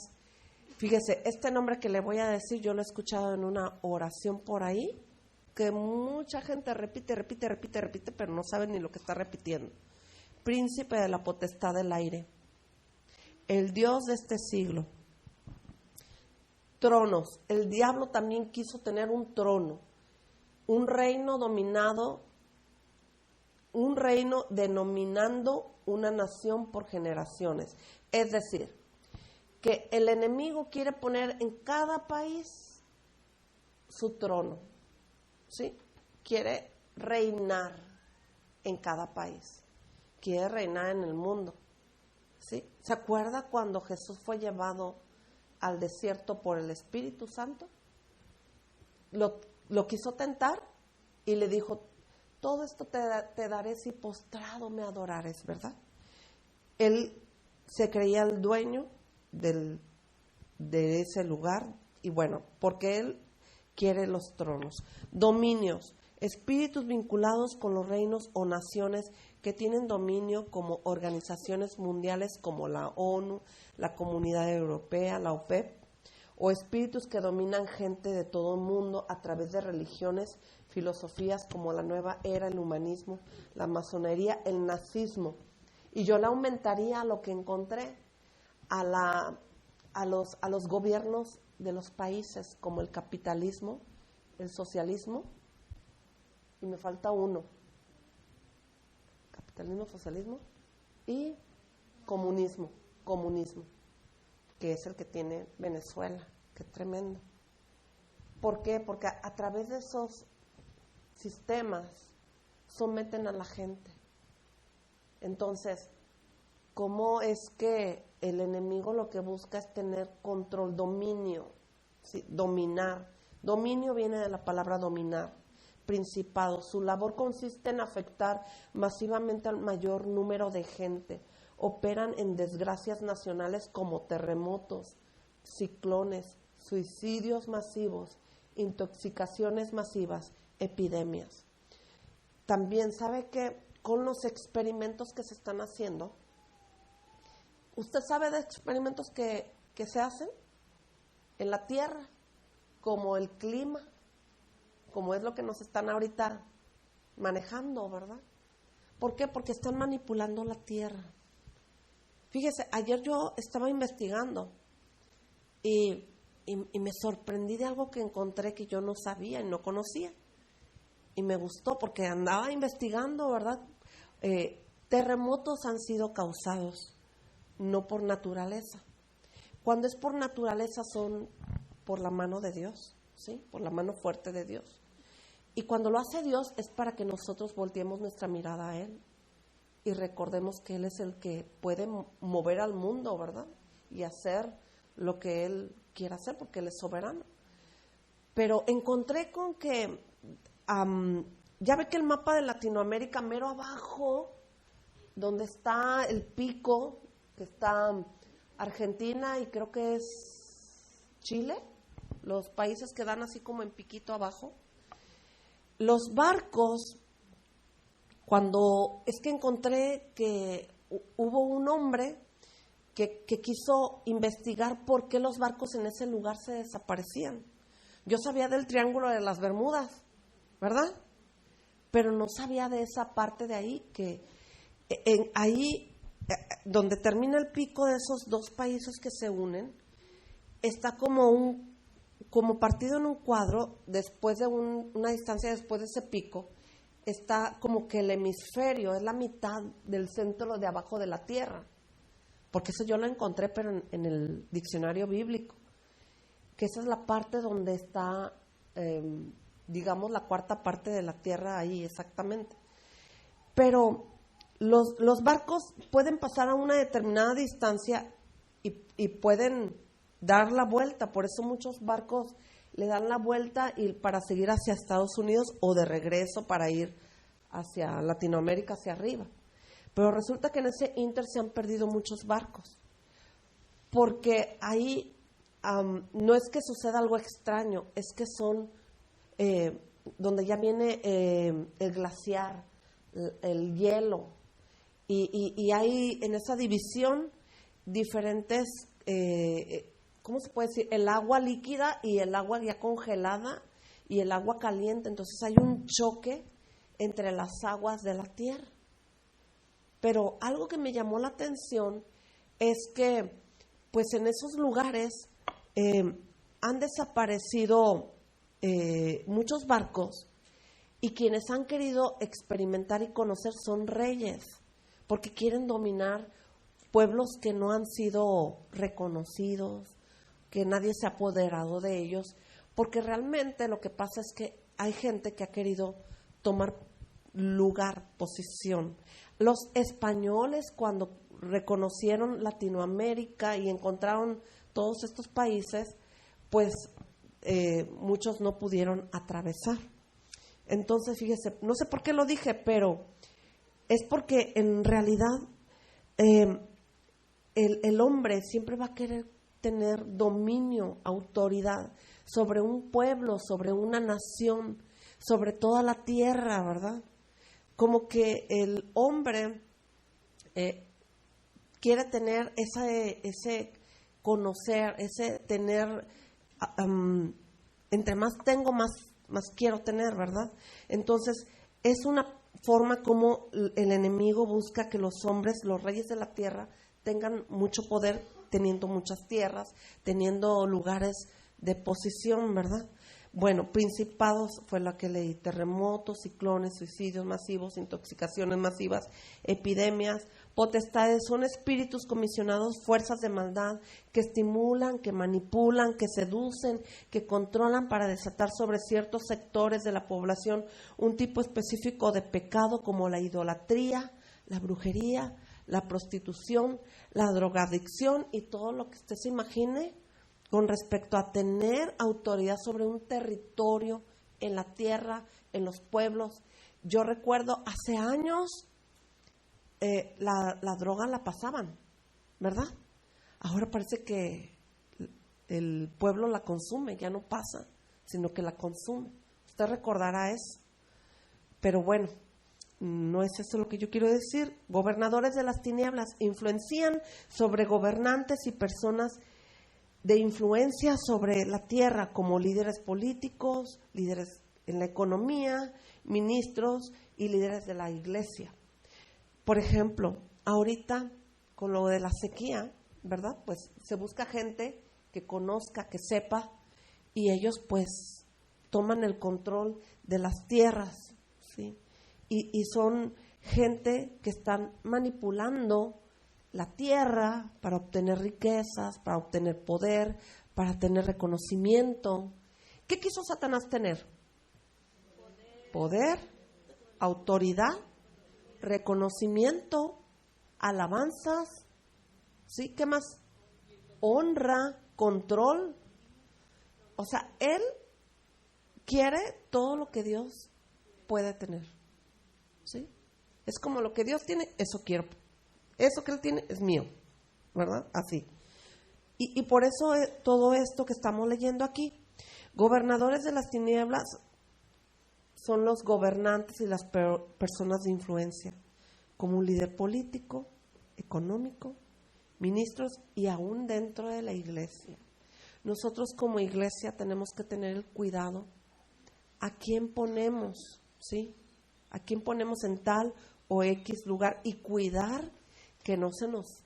Fíjese, este nombre que le voy a decir, yo lo he escuchado en una oración por ahí, que mucha gente repite, pero no sabe ni lo que está repitiendo. Príncipe de la potestad del aire, el Dios de este siglo. Tronos, el diablo también quiso tener un trono, un reino dominado, un reino denominando una nación por generaciones. Es decir, que el enemigo quiere poner en cada país su trono, ¿sí? Quiere reinar en cada país, quiere reinar en el mundo, ¿sí? ¿Se acuerda cuando Jesús fue llevado al desierto por el Espíritu Santo? Lo quiso tentar y le dijo: todo esto te daré si postrado me adorares, ¿verdad? Él se creía el dueño de ese lugar, y bueno, porque él quiere los tronos, dominios, espíritus vinculados con los reinos o naciones que tienen dominio, como organizaciones mundiales como la ONU, la Comunidad Europea, la OPEP, o espíritus que dominan gente de todo el mundo a través de religiones, filosofías como la nueva era, el humanismo, la masonería, el nazismo. Y yo le aumentaría a lo que encontré, a los gobiernos de los países como el capitalismo, el socialismo, y me falta uno, capitalismo, socialismo y comunismo, que es el que tiene Venezuela, que es tremendo. ¿Por qué? Porque a través de esos sistemas someten a la gente. Entonces, ¿cómo es que el enemigo lo que busca es tener control, dominio, ¿sí? Dominar? Dominio viene de la palabra dominar, principado. Su labor consiste en afectar masivamente al mayor número de gente. Operan en desgracias nacionales como terremotos, ciclones, suicidios masivos, intoxicaciones masivas, epidemias. También sabe que con los experimentos que se están haciendo, ¿usted sabe de experimentos que se hacen en la tierra? Como el clima, como es lo que nos están ahorita manejando, ¿verdad? ¿Por qué? Porque están manipulando la tierra. Fíjese, ayer yo estaba investigando y me sorprendí de algo que encontré que yo no sabía y no conocía. Y me gustó porque andaba investigando, ¿verdad? Terremotos han sido causados no por naturaleza. Cuando es por naturaleza son por la mano de Dios, ¿sí? Por la mano fuerte de Dios. Y cuando lo hace Dios es para que nosotros volteemos nuestra mirada a Él y recordemos que Él es el que puede mover al mundo, ¿verdad? Y hacer lo que Él quiera hacer porque Él es soberano. Pero encontré con que, ya ve que el mapa de Latinoamérica, mero abajo, donde está el pico, que está Argentina y creo que es Chile, los países que dan así como en piquito abajo, los barcos, es que encontré que hubo un hombre que quiso investigar por qué los barcos en ese lugar se desaparecían. Yo sabía del Triángulo de las Bermudas, ¿verdad? Pero no sabía de esa parte de ahí, que ahí donde termina el pico de esos dos países que se unen, está como partido en un cuadro, después de una distancia después de ese pico, está como que el hemisferio es la mitad del centro de abajo de la Tierra, porque eso yo lo encontré, pero en el diccionario bíblico, que esa es la parte donde está, digamos, la cuarta parte de la Tierra ahí exactamente. Pero los barcos pueden pasar a una determinada distancia y pueden dar la vuelta, por eso muchos barcos le dan la vuelta y para seguir hacia Estados Unidos o de regreso para ir hacia Latinoamérica, hacia arriba. Pero resulta que en ese inter se han perdido muchos barcos, porque ahí no es que suceda algo extraño, es que son donde ya viene el glaciar, el hielo, y hay en esa división diferentes, ¿cómo se puede decir? El agua líquida y el agua ya congelada y el agua caliente. Entonces hay un choque entre las aguas de la tierra. Pero algo que me llamó la atención es que, pues en esos lugares han desaparecido muchos barcos y quienes han querido experimentar y conocer son reyes, porque quieren dominar pueblos que no han sido reconocidos, que nadie se ha apoderado de ellos, porque realmente lo que pasa es que hay gente que ha querido tomar lugar, posición. Los españoles, cuando reconocieron Latinoamérica y encontraron todos estos países, pues muchos no pudieron atravesar. Entonces, fíjese, no sé por qué lo dije, pero es porque en realidad el hombre siempre va a querer tener dominio, autoridad sobre un pueblo, sobre una nación, sobre toda la tierra, ¿verdad? Como que el hombre quiere tener ese conocer, ese tener entre más tengo, más quiero tener, ¿verdad? Entonces, es una forma como el enemigo busca que los hombres, los reyes de la tierra, tengan mucho poder, teniendo muchas tierras, teniendo lugares de posición, ¿verdad? Bueno, principados fue la que leí: terremotos, ciclones, suicidios masivos, intoxicaciones masivas, epidemias. Potestades son espíritus comisionados, fuerzas de maldad que estimulan, que manipulan, que seducen, que controlan para desatar sobre ciertos sectores de la población un tipo específico de pecado, como la idolatría, la brujería, la prostitución, la drogadicción y todo lo que usted se imagine con respecto a tener autoridad sobre un territorio, en la tierra, en los pueblos. Yo recuerdo hace años la droga la pasaban, ¿verdad? Ahora parece que el pueblo la consume, ya no pasa, sino que la consume. Usted recordará eso. Pero bueno, no es eso lo que yo quiero decir. Gobernadores de las tinieblas influencian sobre gobernantes y personas de influencia sobre la tierra, como líderes políticos, líderes en la economía, ministros y líderes de la iglesia. Por ejemplo, ahorita con lo de la sequía, ¿verdad? Pues se busca gente que conozca, que sepa, y ellos pues toman el control de las tierras, ¿sí? Y son gente que están manipulando la tierra para obtener riquezas, para obtener poder, para tener reconocimiento. ¿Qué quiso Satanás tener? Poder, autoridad, reconocimiento, alabanzas, ¿sí? ¿Qué más? Honra, control. O sea, él quiere todo lo que Dios puede tener, ¿sí? Es como lo que Dios tiene, eso quiero. Eso que él tiene es mío, ¿verdad? Así. Y por eso todo esto que estamos leyendo aquí. Gobernadores de las tinieblas son los gobernantes y las personas de influencia, como un líder político, económico, ministros y aún dentro de la iglesia. Nosotros como iglesia tenemos que tener el cuidado a quién ponemos, ¿sí? A quién ponemos en tal o X lugar y cuidar que no se nos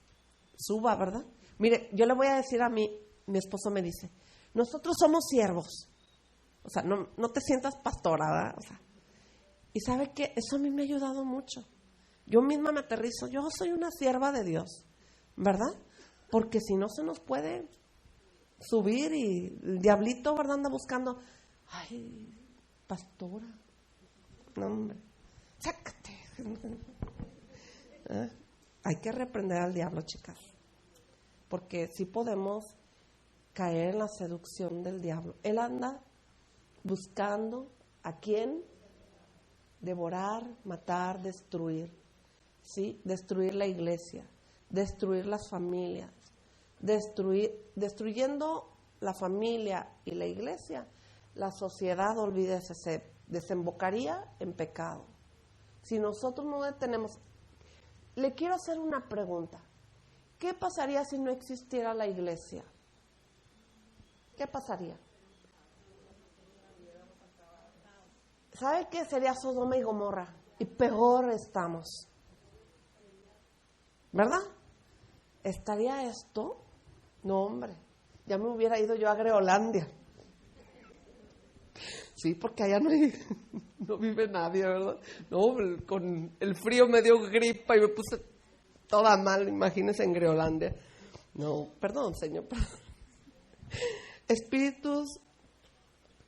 suba, ¿verdad? Mire, yo le voy a decir a mi esposo me dice, nosotros somos siervos. O sea, no te sientas pastora, ¿verdad? O sea, y ¿sabe qué? Eso a mí me ha ayudado mucho. Yo misma me aterrizo, yo soy una sierva de Dios, ¿verdad? Porque si no se nos puede subir y el diablito, ¿verdad? Anda buscando, ay, pastora, no hombre, sácate. ¿Eh? Hay que reprender al diablo, chicas, porque sí podemos caer en la seducción del diablo. Él anda buscando a quién devorar, matar, destruir, ¿sí? Destruir la iglesia, destruir las familias, destruyendo la familia y la iglesia, la sociedad, olvídese, se desembocaría en pecado. Si nosotros no detenemos. Le quiero hacer una pregunta. ¿Qué pasaría si no existiera la iglesia? ¿Qué pasaría? ¿Sabe qué sería Sodoma y Gomorra? Y peor estamos. ¿Verdad? ¿Estaría esto? No, hombre. Ya me hubiera ido yo a Groenlandia. Sí, porque allá no vive nadie, ¿verdad? No, con el frío me dio gripa y me puse toda mal, imagínense en Groenlandia. No, perdón, Señor. Perdón. Espíritus,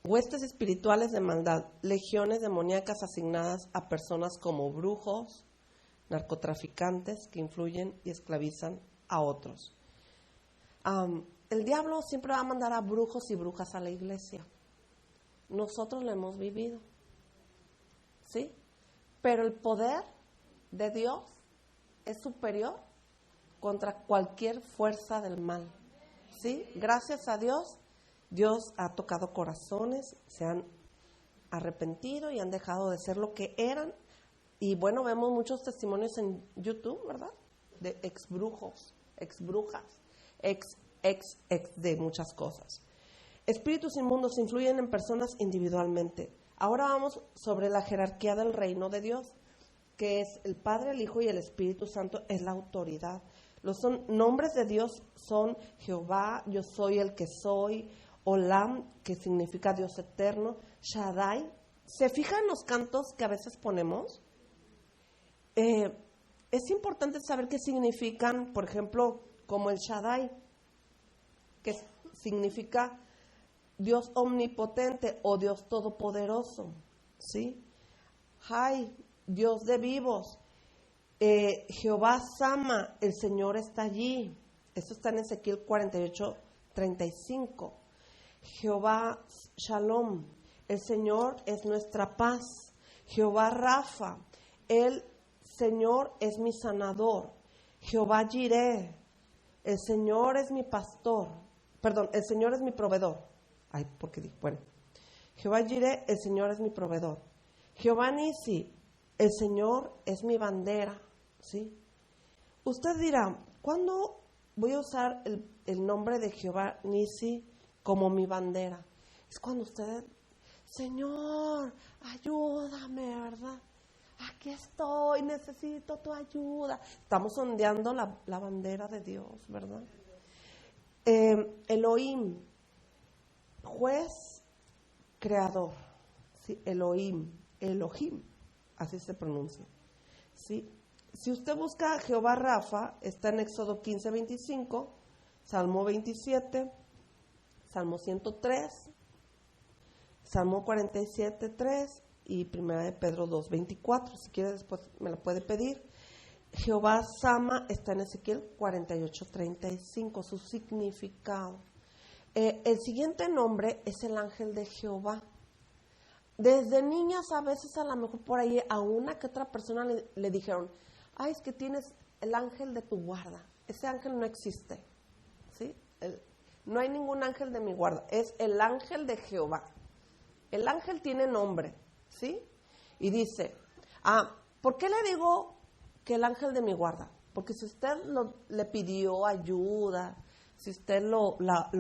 huestes espirituales de maldad, legiones demoníacas asignadas a personas como brujos, narcotraficantes que influyen y esclavizan a otros. El diablo siempre va a mandar a brujos y brujas a la iglesia. Nosotros lo hemos vivido, ¿sí? Pero el poder de Dios es superior contra cualquier fuerza del mal, ¿sí? Gracias a Dios, Dios ha tocado corazones, se han arrepentido y han dejado de ser lo que eran. Y bueno, vemos muchos testimonios en YouTube, ¿verdad? De exbrujos, exbrujas, ex de muchas cosas. Espíritus inmundos influyen en personas individualmente. Ahora vamos sobre la jerarquía del reino de Dios, que es el Padre, el Hijo y el Espíritu Santo, es la autoridad. Los nombres de Dios son Jehová, yo soy el que soy, Olam, que significa Dios eterno, Shaddai. ¿Se fijan los cantos que a veces ponemos? Es importante saber qué significan, por ejemplo, como el Shaddai, que significa Dios omnipotente o Dios todopoderoso, ¿sí? Jai, Dios de vivos. Jehová Sama, el Señor está allí. Esto está en Ezequiel 48:35. Jehová Shalom, el Señor es nuestra paz. Jehová Rafa, el Señor es mi sanador. Jehová Jireh, el Señor es mi pastor. Perdón, el Señor es mi proveedor. Ay, porque dije, bueno. Jehová Jireh, el Señor es mi proveedor. Jehová Nisi, el Señor es mi bandera. ¿Sí? Usted dirá, ¿cuándo voy a usar el nombre de Jehová Nisi como mi bandera? Es cuando usted, Señor, ayúdame, ¿verdad? Aquí estoy, necesito tu ayuda. Estamos ondeando la bandera de Dios, ¿verdad? Elohim, juez, creador. ¿Sí? Elohim, así se pronuncia. ¿Sí? Si usted busca a Jehová Rafa, está en Éxodo 15:25, Salmo 27, Salmo 103, Salmo 47:3 y 1 de Pedro 2:24. Si quiere después me lo puede pedir. Jehová Sama está en Ezequiel 48:35, su significado. El siguiente nombre es el ángel de Jehová. Desde niñas a veces a lo mejor por ahí a una que otra persona le dijeron, ay, es que tienes el ángel de tu guarda. Ese ángel no existe, ¿sí? No hay ningún ángel de mi guarda, es el ángel de Jehová. El ángel tiene nombre, ¿sí? Y dice, ¿por qué le digo que el ángel de mi guarda? Porque si usted le pidió ayuda, si usted lo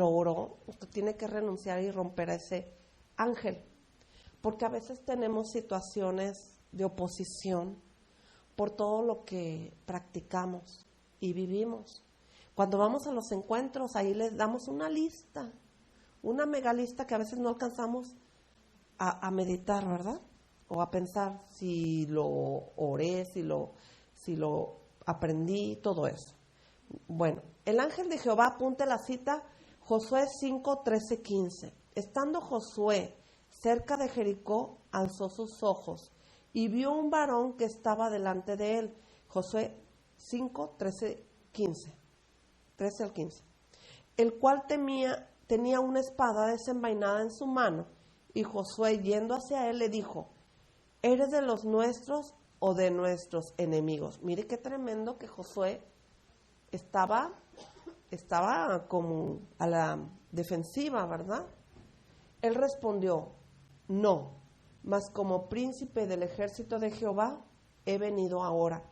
oró, usted tiene que renunciar y romper a ese ángel. Porque a veces tenemos situaciones de oposición por todo lo que practicamos y vivimos. Cuando vamos a los encuentros, ahí les damos una lista, una mega lista que a veces no alcanzamos a meditar, ¿verdad? O a pensar si lo oré, si lo aprendí, todo eso. Bueno, el ángel de Jehová, apunte la cita, Josué 5:13-15. Estando Josué cerca de Jericó, alzó sus ojos y vio un varón que estaba delante de él. Josué 5:13-15. 13 al 15. El cual tenía una espada desenvainada en su mano, y Josué, yendo hacia él, le dijo, ¿eres de los nuestros o de nuestros enemigos? Mire qué tremendo que Josué estaba como a la defensiva, ¿verdad? Él respondió, no, mas como príncipe del ejército de Jehová he venido ahora.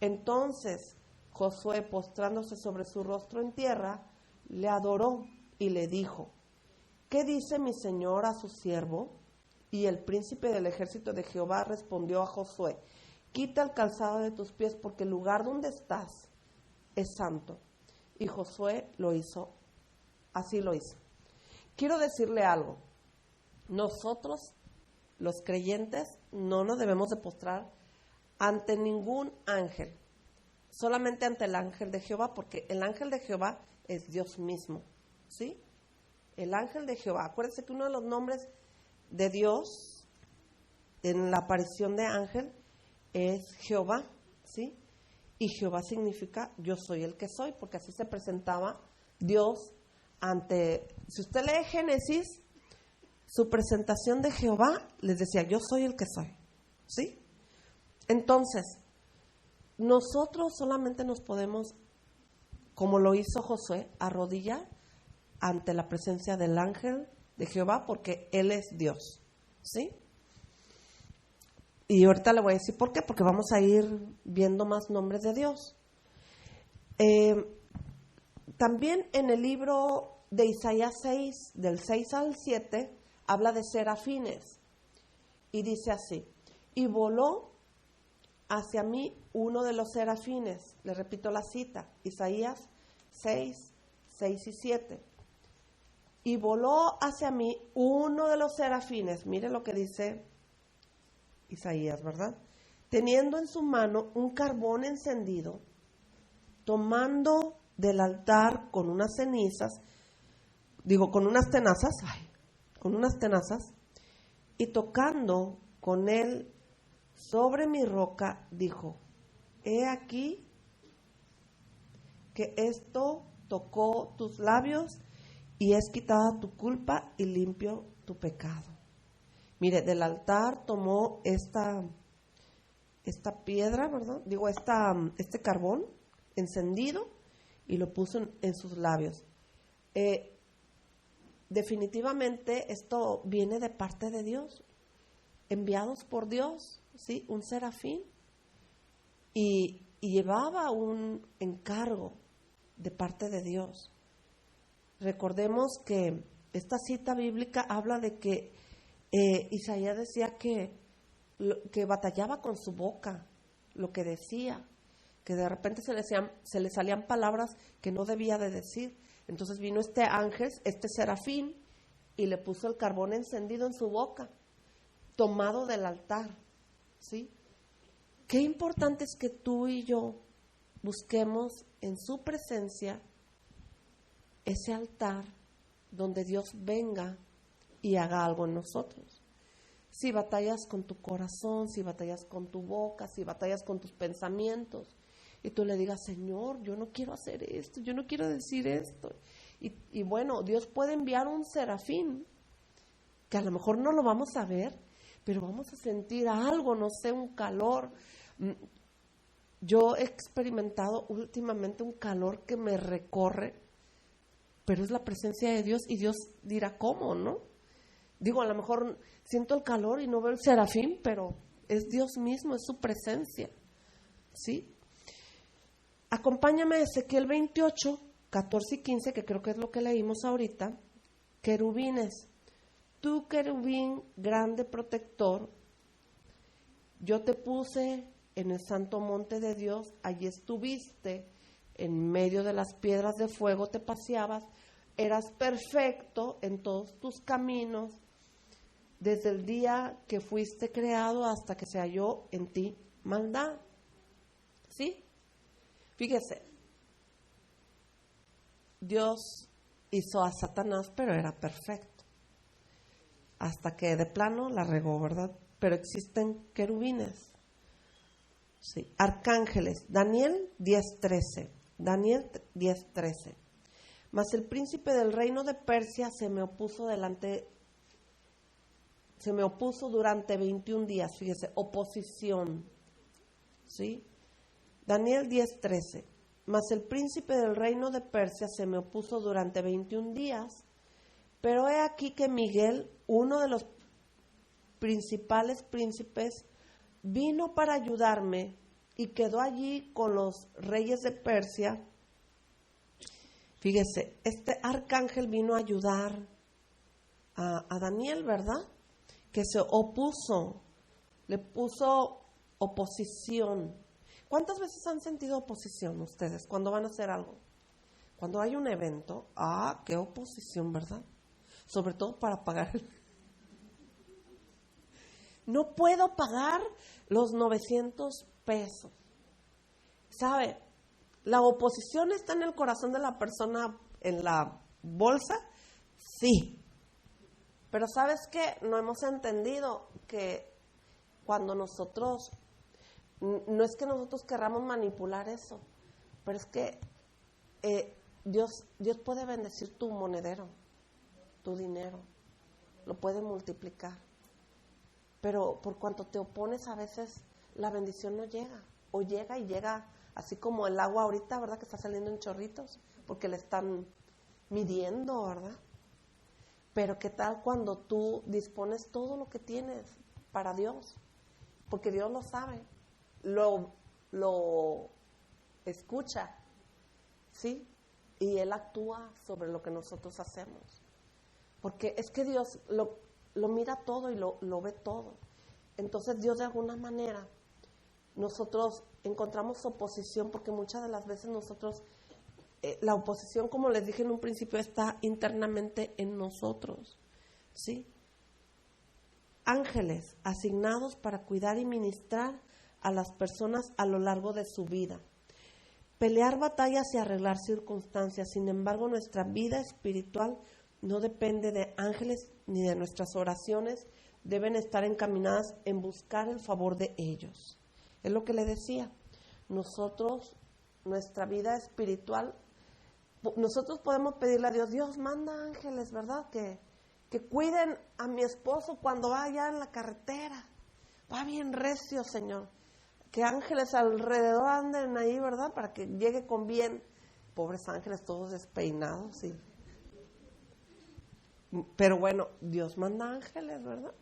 Entonces Josué, postrándose sobre su rostro en tierra, le adoró y le dijo, ¿qué dice mi señor a su siervo? Y el príncipe del ejército de Jehová respondió a Josué, quita el calzado de tus pies, porque el lugar donde estás es santo. Y Josué lo hizo, así lo hizo. Quiero decirle algo, nosotros, los creyentes, no nos debemos de postrar ante ningún ángel, solamente ante el ángel de Jehová, porque el ángel de Jehová es Dios mismo, ¿sí? El ángel de Jehová, acuérdense que uno de los nombres de Dios en la aparición de ángel es Jehová, ¿sí? Y Jehová significa yo soy el que soy, porque así se presentaba Dios ante, si usted lee Génesis, su presentación de Jehová les decía yo soy el que soy, ¿sí? Entonces, nosotros solamente nos podemos, como lo hizo Josué, arrodillar ante la presencia del ángel de Jehová, porque Él es Dios, ¿sí? Y ahorita le voy a decir por qué, porque vamos a ir viendo más nombres de Dios. También en el libro de Isaías 6, del 6 al 7, habla de serafines. Y dice así: y voló hacia mí uno de los serafines. Le repito la cita, Isaías 6, 6 y 7. Y voló hacia mí uno de los serafines. Mire lo que dice Isaías, ¿verdad? Teniendo en su mano un carbón encendido, tomando del altar con unas cenizas, con unas tenazas, y tocando con él sobre mi roca, dijo: he aquí que esto tocó tus labios y es quitada tu culpa y limpio tu pecado. Mire, del altar tomó esta piedra, ¿verdad? Este carbón encendido y lo puso en sus labios. Definitivamente esto viene de parte de Dios, enviados por Dios, ¿sí? Un serafín, y llevaba un encargo de parte de Dios. Recordemos que esta cita bíblica habla de que Isaías decía que batallaba con su boca, lo que decía, que de repente se le salían palabras que no debía de decir. Entonces vino este ángel, este serafín, y le puso el carbón encendido en su boca, tomado del altar, ¿sí? Qué importante es que tú y yo busquemos en su presencia ese altar donde Dios venga y haga algo en nosotros. Si batallas con tu corazón, si batallas con tu boca, si batallas con tus pensamientos, y tú le digas: Señor, yo no quiero hacer esto, yo no quiero decir esto. Y bueno, Dios puede enviar un serafín, que a lo mejor no lo vamos a ver, pero vamos a sentir algo, no sé, un calor. Yo he experimentado últimamente un calor que me recorre, pero es la presencia de Dios, y Dios dirá: ¿cómo, no? A lo mejor siento el calor y no veo el serafín, pero es Dios mismo, es su presencia, ¿sí? Acompáñame a Ezequiel 28, 14 y 15, que creo que es lo que leímos ahorita. Querubines, tú querubín grande protector, yo te puse en el santo monte de Dios, allí estuviste, en medio de las piedras de fuego te paseabas, eras perfecto en todos tus caminos, desde el día que fuiste creado hasta que se halló en ti maldad. ¿Sí? Fíjese, Dios hizo a Satanás, pero era perfecto, hasta que de plano la regó, ¿verdad? Pero existen querubines, sí, arcángeles. Daniel 10:13. Daniel 10:13. Mas el príncipe del reino de Persia se me opuso durante 21 días. Fíjese, oposición, ¿sí? Daniel 10:13. Mas el príncipe del reino de Persia se me opuso durante 21 días, pero he aquí que Miguel, uno de los principales príncipes, vino para ayudarme y quedó allí con los reyes de Persia. Fíjese, este arcángel vino a ayudar a Daniel, ¿verdad? Que se opuso, le puso oposición. ¿Cuántas veces han sentido oposición ustedes cuando van a hacer algo? Cuando hay un evento, qué oposición, ¿verdad? Sobre todo para pagar. No puedo pagar los 900 pesos. ¿Sabe? ¿La oposición está en el corazón de la persona, en la bolsa? Sí. Pero ¿sabes qué? No hemos entendido que cuando nosotros, no es que nosotros querramos manipular eso, pero es que Dios puede bendecir tu monedero, tu dinero, lo puede multiplicar. Pero por cuanto te opones, a veces la bendición no llega, o llega y llega así como el agua ahorita, ¿verdad? Que está saliendo en chorritos, porque le están midiendo, ¿verdad? Pero ¿qué tal cuando tú dispones todo lo que tienes para Dios? Porque Dios lo sabe, lo escucha, ¿sí? y Él actúa sobre lo que nosotros hacemos. Porque es que Dios lo mira todo y lo ve todo. Entonces Dios de alguna manera, nosotros encontramos oposición porque muchas de las veces nosotros, la oposición, como les dije en un principio, está internamente en nosotros, ¿sí? Ángeles asignados para cuidar y ministrar a las personas a lo largo de su vida. Pelear batallas y arreglar circunstancias. Sin embargo, nuestra vida espiritual no depende de ángeles ni de nuestras oraciones. Deben estar encaminadas en buscar el favor de ellos. Es lo que le decía. Nosotros, nuestra vida espiritual, nosotros podemos pedirle a Dios, Dios manda ángeles, ¿verdad? Que cuiden a mi esposo cuando va allá en la carretera. Va bien recio, Señor. Que ángeles alrededor anden ahí, ¿verdad? Para que llegue con bien. Pobres ángeles, todos despeinados, sí. Pero bueno, Dios manda ángeles, ¿verdad?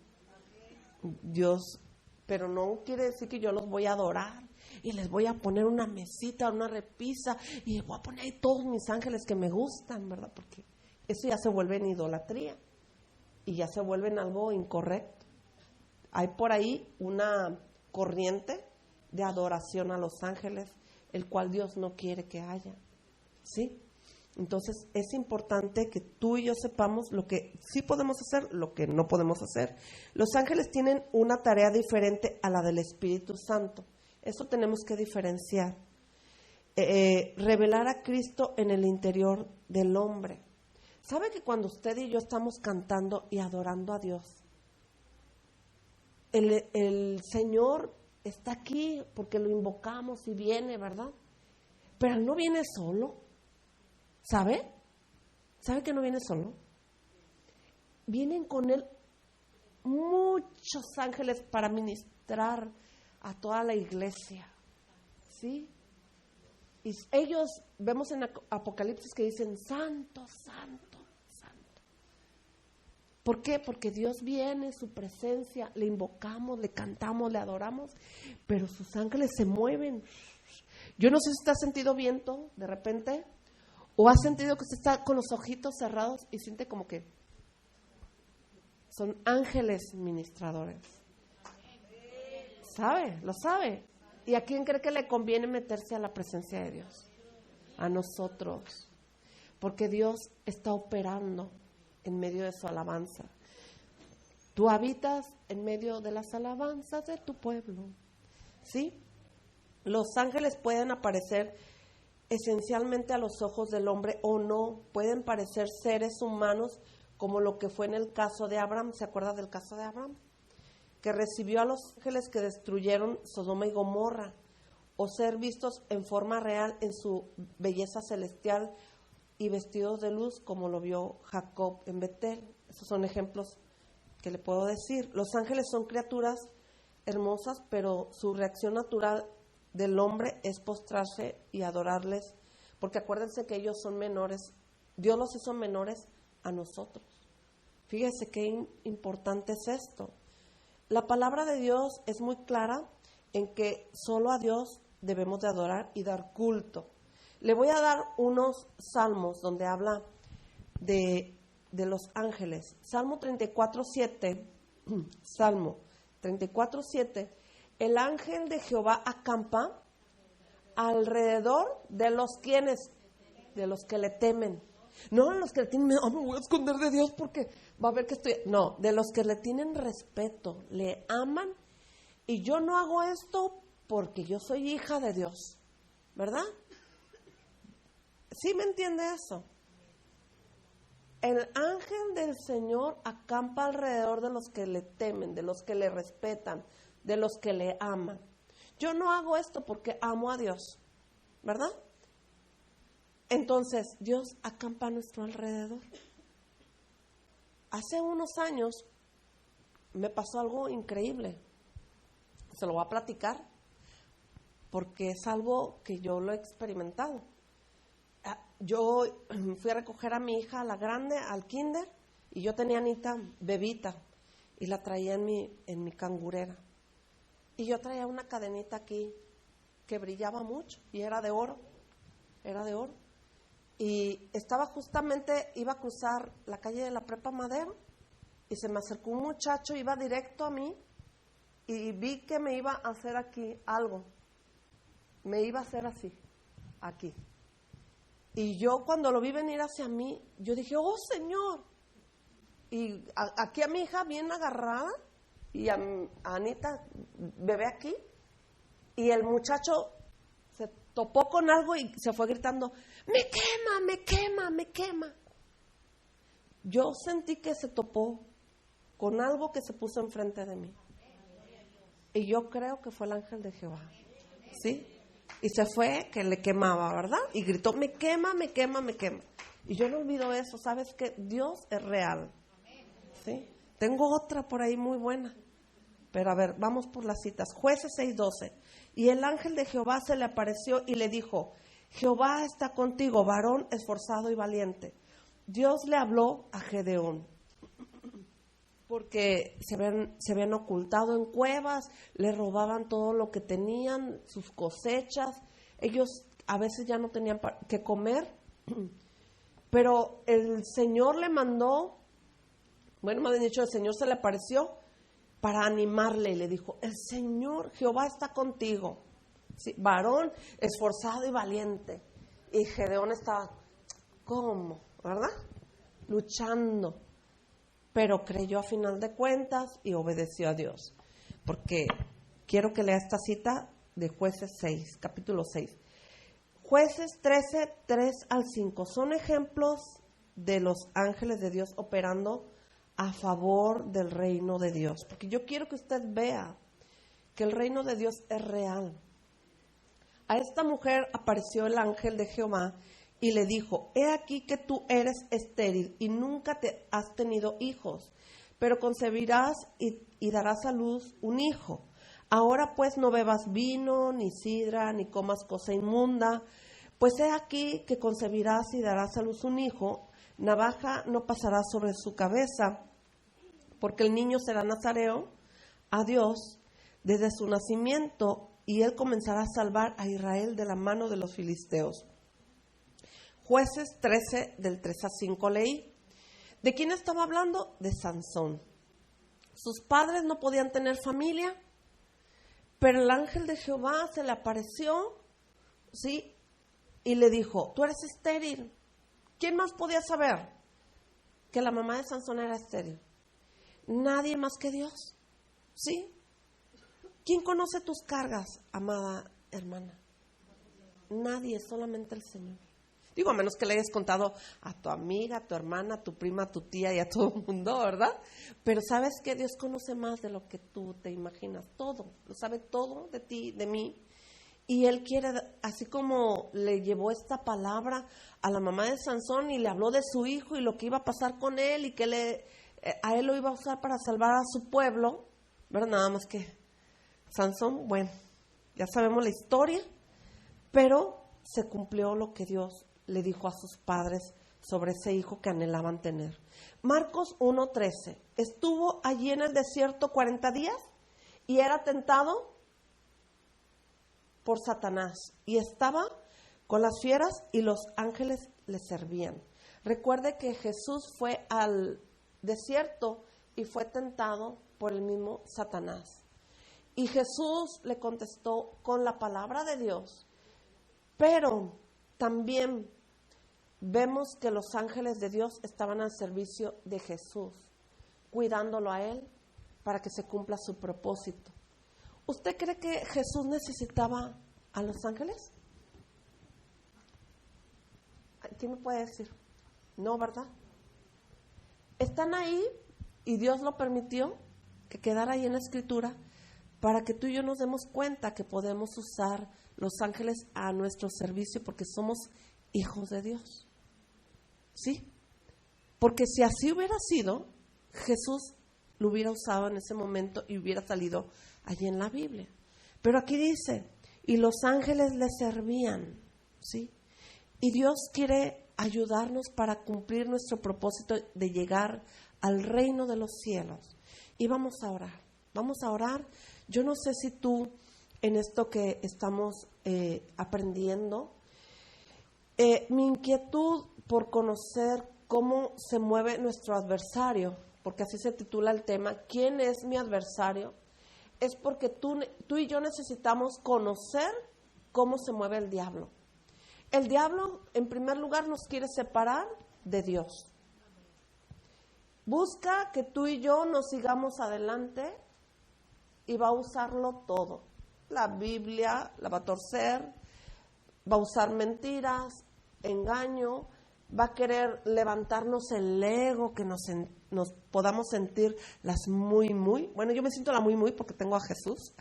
Dios, pero no quiere decir que yo los voy a adorar y les voy a poner una mesita, una repisa y voy a poner ahí todos mis ángeles que me gustan, ¿verdad? Porque eso ya se vuelve en idolatría y ya se vuelve en algo incorrecto. Hay por ahí una corriente de adoración a los ángeles, el cual Dios no quiere que haya, ¿sí? Entonces es importante que tú y yo sepamos lo que sí podemos hacer, lo que no podemos hacer. Los ángeles tienen una tarea diferente a la del Espíritu Santo. Eso tenemos que diferenciar. Revelar a Cristo en el interior del hombre. ¿Sabe que cuando usted y yo estamos cantando y adorando a Dios, el Señor está aquí porque lo invocamos y viene, ¿verdad? Pero Él no viene solo. ¿Sabe? ¿Sabe que no viene solo? Vienen con Él muchos ángeles para ministrar a toda la iglesia, ¿sí? Y ellos, vemos en Apocalipsis que dicen, santo, santo, santo. ¿Por qué? Porque Dios viene, su presencia, le invocamos, le cantamos, le adoramos, pero sus ángeles se mueven. Yo no sé si usted ha sentido viento de repente, o ha sentido que usted está con los ojitos cerrados y siente como que son ángeles ministradores. ¿Sabe? Lo sabe. ¿Y a quién cree que le conviene meterse a la presencia de Dios? A nosotros. Porque Dios está operando en medio de su alabanza. Tú habitas en medio de las alabanzas de tu pueblo. ¿Sí? Los ángeles pueden aparecer esencialmente a los ojos del hombre o no. Pueden parecer seres humanos como lo que fue en el caso de Abraham. ¿Se acuerda del caso de Abraham? Que recibió a los ángeles que destruyeron Sodoma y Gomorra, o ser vistos en forma real en su belleza celestial y vestidos de luz como lo vio Jacob en Betel. Esos son ejemplos que le puedo decir. Los ángeles son criaturas hermosas, pero su reacción natural del hombre es postrarse y adorarles, porque acuérdense que ellos son menores, Dios los hizo menores a nosotros. Fíjese qué importante es esto. La palabra de Dios es muy clara en que solo a Dios debemos de adorar y dar culto. Le voy a dar unos salmos donde habla de los ángeles. Salmo 34:7, Salmo 34:7, el ángel de Jehová acampa alrededor de los quienes, de los que le temen. No, los que le tienen, me voy a esconder de Dios porque va a ver que estoy... No, de los que le tienen respeto, le aman, y yo no hago esto porque yo soy hija de Dios, ¿verdad? ¿Sí me entiende eso? El ángel del Señor acampa alrededor de los que le temen, de los que le respetan, de los que le aman. Yo no hago esto porque amo a Dios, ¿verdad? Entonces, Dios acampa a nuestro alrededor. Hace unos años me pasó algo increíble. Se lo voy a platicar porque es algo que yo lo he experimentado. Yo fui a recoger a mi hija, la grande, al kinder, y yo tenía a Anita bebita y la traía en mi cangurera. Y yo traía una cadenita aquí que brillaba mucho y era de oro. y estaba justamente, iba a cruzar la calle de la Prepa Madero y se me acercó un muchacho, iba directo a mí y vi que me iba a hacer aquí algo, me iba a hacer así, aquí. Y yo cuando lo vi venir hacia mí, yo dije, oh Señor, y aquí a mi hija bien agarrada y a Anita, bebé aquí, y el muchacho se topó con algo y se fue gritando, me quema, me quema, me quema. Yo sentí que se topó con algo que se puso enfrente de mí. Y yo creo que fue el ángel de Jehová. ¿Sí? Y se fue que le quemaba, ¿verdad? Y gritó, me quema, me quema, me quema. Y yo no olvido eso, ¿sabes qué? Dios es real. ¿Sí? Tengo otra por ahí muy buena. Pero a ver, vamos por las citas. Jueces 6:12. Y el ángel de Jehová se le apareció y le dijo, Jehová está contigo, varón esforzado y valiente. Dios le habló a Gedeón, porque se habían ocultado en cuevas, le robaban todo lo que tenían, sus cosechas. Ellos a veces ya no tenían que comer, pero el Señor le mandó, bueno, más bien dicho, el Señor se le apareció para animarle y le dijo, el Señor Jehová está contigo, ¿sí? Varón esforzado y valiente. Y Gedeón estaba, ¿cómo? ¿Verdad? Luchando. Pero creyó a final de cuentas y obedeció a Dios. Porque quiero que lea esta cita de Jueces 6, capítulo 6. Jueces 13, 3 al 5. Son ejemplos de los ángeles de Dios operando a favor del reino de Dios. Porque yo quiero que usted vea que el reino de Dios es real. A esta mujer apareció el ángel de Jehová y le dijo, he aquí que tú eres estéril y nunca te has tenido hijos, pero concebirás y darás a luz un hijo. Ahora pues no bebas vino, ni sidra, ni comas cosa inmunda, pues he aquí que concebirás y darás a luz un hijo, navaja no pasará sobre su cabeza, porque el niño será nazareo a Dios desde su nacimiento, y él comenzará a salvar a Israel de la mano de los filisteos. Jueces 13, del 3 a 5 leí. ¿De quién estaba hablando? De Sansón. Sus padres no podían tener familia, pero el ángel de Jehová se le apareció, ¿sí? Y le dijo, tú eres estéril. ¿Quién más podía saber que la mamá de Sansón era estéril? Nadie más que Dios, ¿sí? ¿Quién conoce tus cargas, amada hermana? Nadie, solamente el Señor. Digo, a menos que le hayas contado a tu amiga, a tu hermana, a tu prima, a tu tía y a todo el mundo, ¿verdad? Pero sabes que Dios conoce más de lo que tú te imaginas, todo, lo sabe todo de ti, de mí. Y Él quiere, así como le llevó esta palabra a la mamá de Sansón y le habló de su hijo y lo que iba a pasar con él y que a él lo iba a usar para salvar a su pueblo, ¿verdad? Nada más que Sansón, bueno, ya sabemos la historia, pero se cumplió lo que Dios le dijo a sus padres sobre ese hijo que anhelaban tener. Marcos 1:13. Estuvo allí en el desierto 40 días y era tentado por Satanás y estaba con las fieras y los ángeles le servían. Recuerde que Jesús fue al desierto y fue tentado por el mismo Satanás. Y Jesús le contestó con la palabra de Dios, pero también vemos que los ángeles de Dios estaban al servicio de Jesús, cuidándolo a Él para que se cumpla su propósito. ¿Usted cree que Jesús necesitaba a los ángeles? ¿Quién me puede decir? No, ¿verdad? Están ahí y Dios lo permitió que quedara ahí en la Escritura para que tú y yo nos demos cuenta que podemos usar los ángeles a nuestro servicio porque somos hijos de Dios. ¿Sí? Porque si así hubiera sido, Jesús lo hubiera usado en ese momento y hubiera salido allí en la Biblia. Pero aquí dice, y los ángeles le servían, ¿sí? Y Dios quiere ayudarnos para cumplir nuestro propósito de llegar al reino de los cielos. Y vamos a orar, vamos a orar. Yo no sé si tú, en esto que estamos aprendiendo, Mi inquietud por conocer cómo se mueve nuestro adversario, porque así se titula el tema, ¿quién es mi adversario? Es porque tú y yo necesitamos conocer cómo se mueve el diablo. El diablo, en primer lugar, nos quiere separar de Dios. Busca que tú y yo nos sigamos adelante y va a usarlo todo. La Biblia la va a torcer, va a usar mentiras, engaño, va a querer levantarnos el ego, que nos podamos sentir las muy. Bueno, yo me siento la muy porque tengo a Jesús,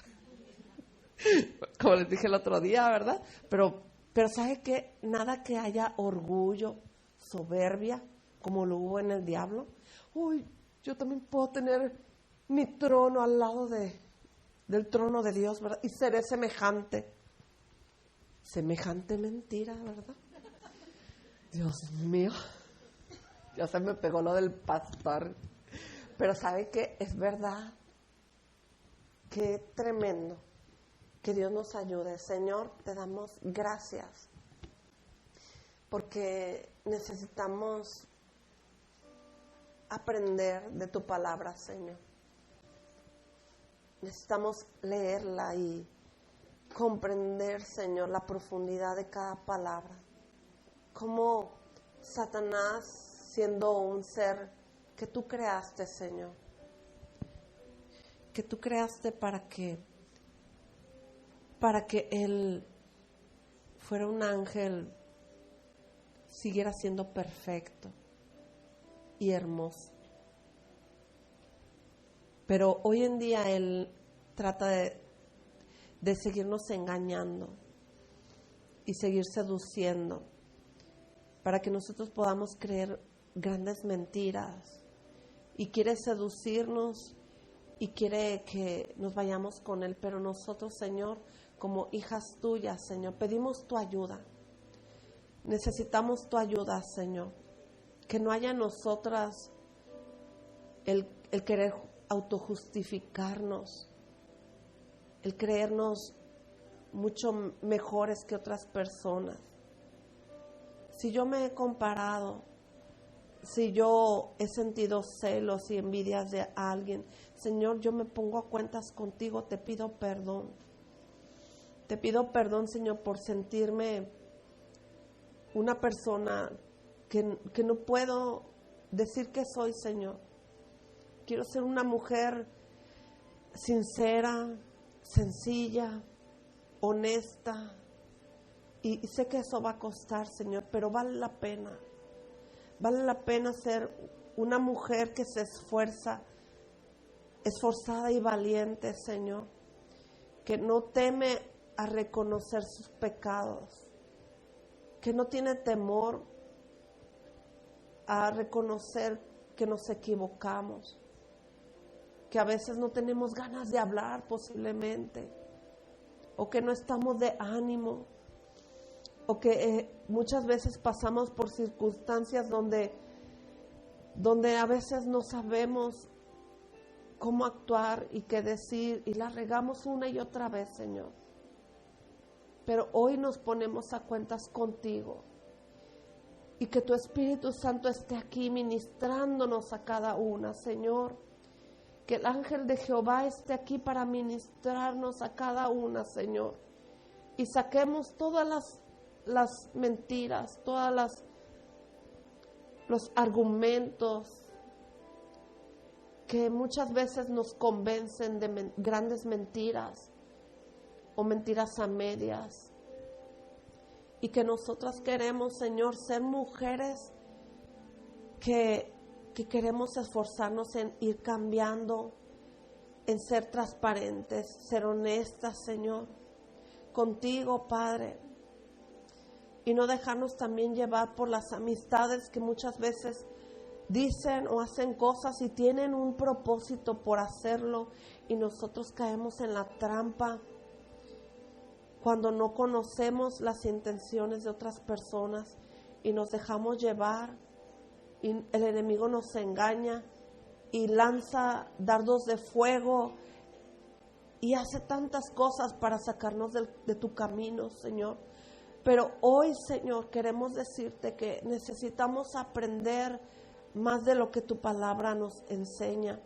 como les dije el otro día, ¿verdad? Pero ¿sabe qué? Nada que haya orgullo, soberbia, como lo hubo en el diablo. Uy, yo también puedo tener mi trono al lado del trono de Dios, ¿verdad? Y seré semejante mentira, ¿verdad? Dios mío, ya se me pegó lo del pastor. Pero ¿sabe qué? Es verdad. Qué tremendo. Que Dios nos ayude. Señor, te damos gracias. Porque necesitamos aprender de tu palabra, Señor. Necesitamos leerla y comprender, Señor, la profundidad de cada palabra. Cómo Satanás, siendo un ser que tú creaste, Señor, que tú creaste para que él fuera un ángel, siguiera siendo perfecto y hermoso. Pero hoy en día él trata de seguirnos engañando y seguir seduciendo para que nosotros podamos creer grandes mentiras, y quiere seducirnos y quiere que nos vayamos con él. Pero nosotros, Señor, como hijas tuyas, Señor, pedimos tu ayuda. Necesitamos tu ayuda, Señor. Que no haya en nosotras el querer autojustificarnos, el creernos mucho mejores que otras personas. Si yo me he comparado, si yo he sentido celos y envidias de alguien, Señor, yo me pongo a cuentas contigo, te pido perdón. Te pido perdón, Señor, por sentirme una persona que no puedo decir que soy, Señor. Quiero ser una mujer sincera, sencilla, honesta. Y sé que eso va a costar, Señor, pero vale la pena. Vale la pena ser una mujer que se esforzada y valiente, Señor, que no teme a reconocer sus pecados, que no tiene temor a reconocer que nos equivocamos, que a veces no tenemos ganas de hablar posiblemente, o que no estamos de ánimo, o que muchas veces pasamos por circunstancias donde a veces no sabemos cómo actuar y qué decir, y la regamos una y otra vez, Señor. Pero hoy nos ponemos a cuentas contigo, y que tu Espíritu Santo esté aquí ministrándonos a cada una, Señor. Que el ángel de Jehová esté aquí para ministrarnos a cada una, Señor. Y saquemos todas las mentiras, los argumentos que muchas veces nos convencen de grandes mentiras o mentiras a medias. Y que nosotras queremos, Señor, ser mujeres que queremos esforzarnos en ir cambiando, en ser transparentes, ser honestas, Señor, contigo, Padre. Y no dejarnos también llevar por las amistades que muchas veces dicen o hacen cosas y tienen un propósito por hacerlo, y nosotros caemos en la trampa cuando no conocemos las intenciones de otras personas y nos dejamos llevar, y el enemigo nos engaña y lanza dardos de fuego y hace tantas cosas para sacarnos de tu camino, Señor. Pero hoy, Señor, queremos decirte que necesitamos aprender más de lo que tu palabra nos enseña.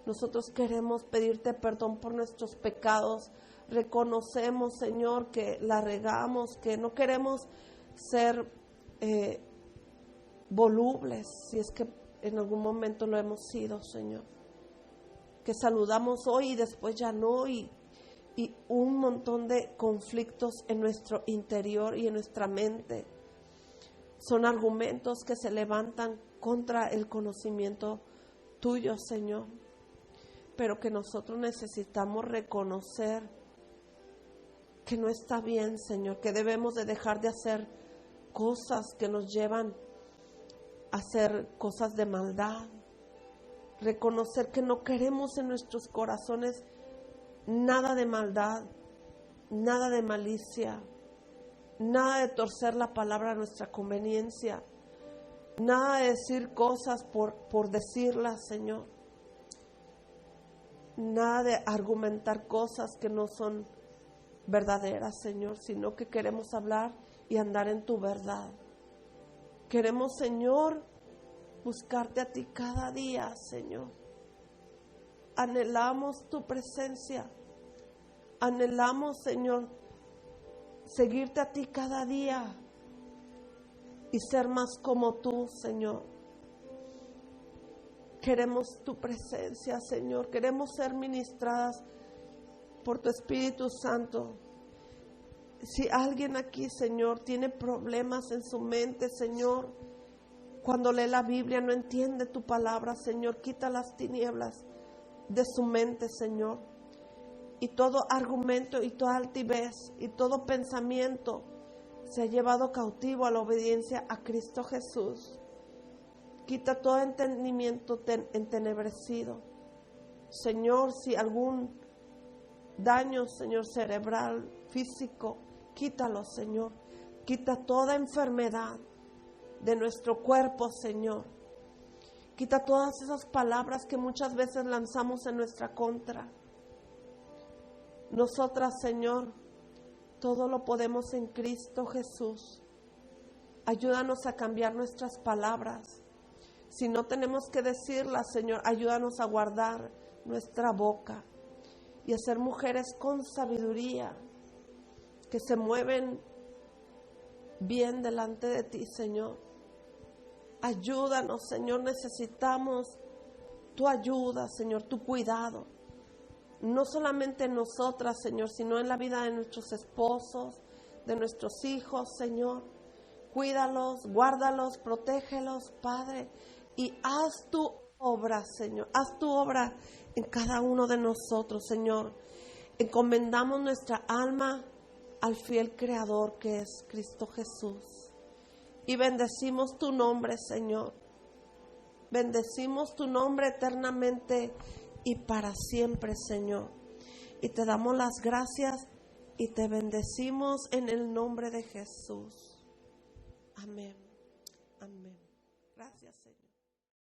Nosotros queremos pedirte perdón por nuestros pecados. Reconocemos, Señor, que la regamos, que no queremos ser volubles, si es que en algún momento lo hemos sido, Señor. Que saludamos hoy y después ya no, y un montón de conflictos en nuestro interior y en nuestra mente. Son argumentos que se levantan contra el conocimiento tuyo, Señor. Pero que nosotros necesitamos reconocer que no está bien, Señor, que debemos de dejar de hacer cosas que nos llevan a hacer cosas de maldad. Reconocer que no queremos en nuestros corazones nada de maldad, nada de malicia, nada de torcer la palabra a nuestra conveniencia, nada de decir cosas por decirlas, Señor, nada de argumentar cosas que no son verdaderas, Señor, sino que queremos hablar y andar en tu verdad. Queremos, Señor, buscarte a ti cada día, Señor. Anhelamos tu presencia. Anhelamos, Señor, seguirte a ti cada día y ser más como tú, Señor. Queremos tu presencia, Señor. Queremos ser ministradas por tu Espíritu Santo. Si alguien aquí, Señor, tiene problemas en su mente, Señor, cuando lee la Biblia no entiende tu palabra, Señor, quita las tinieblas de su mente, Señor. Y todo argumento y toda altivez y todo pensamiento se ha llevado cautivo a la obediencia a Cristo Jesús. Quita todo entendimiento entenebrecido. Señor, si algún daño, Señor, cerebral, físico, quítalo, Señor. Quita toda enfermedad de nuestro cuerpo, Señor. Quita todas esas palabras que muchas veces lanzamos en nuestra contra. Nosotras, Señor, todo lo podemos en Cristo Jesús. Ayúdanos a cambiar nuestras palabras. Si no tenemos que decirlas, Señor, ayúdanos a guardar nuestra boca y a ser mujeres con sabiduría, que se mueven bien delante de ti, Señor. Ayúdanos, Señor, necesitamos tu ayuda, Señor, tu cuidado. No solamente en nosotras, Señor, sino en la vida de nuestros esposos, de nuestros hijos, Señor. Cuídalos, guárdalos, protégelos, Padre, y haz tu obra, Señor. Haz tu obra en cada uno de nosotros, Señor. Encomendamos nuestra alma al fiel Creador que es Cristo Jesús. Y bendecimos tu nombre, Señor. Bendecimos tu nombre eternamente y para siempre, Señor. Y te damos las gracias y te bendecimos en el nombre de Jesús. Amén. Amén. Gracias, Señor.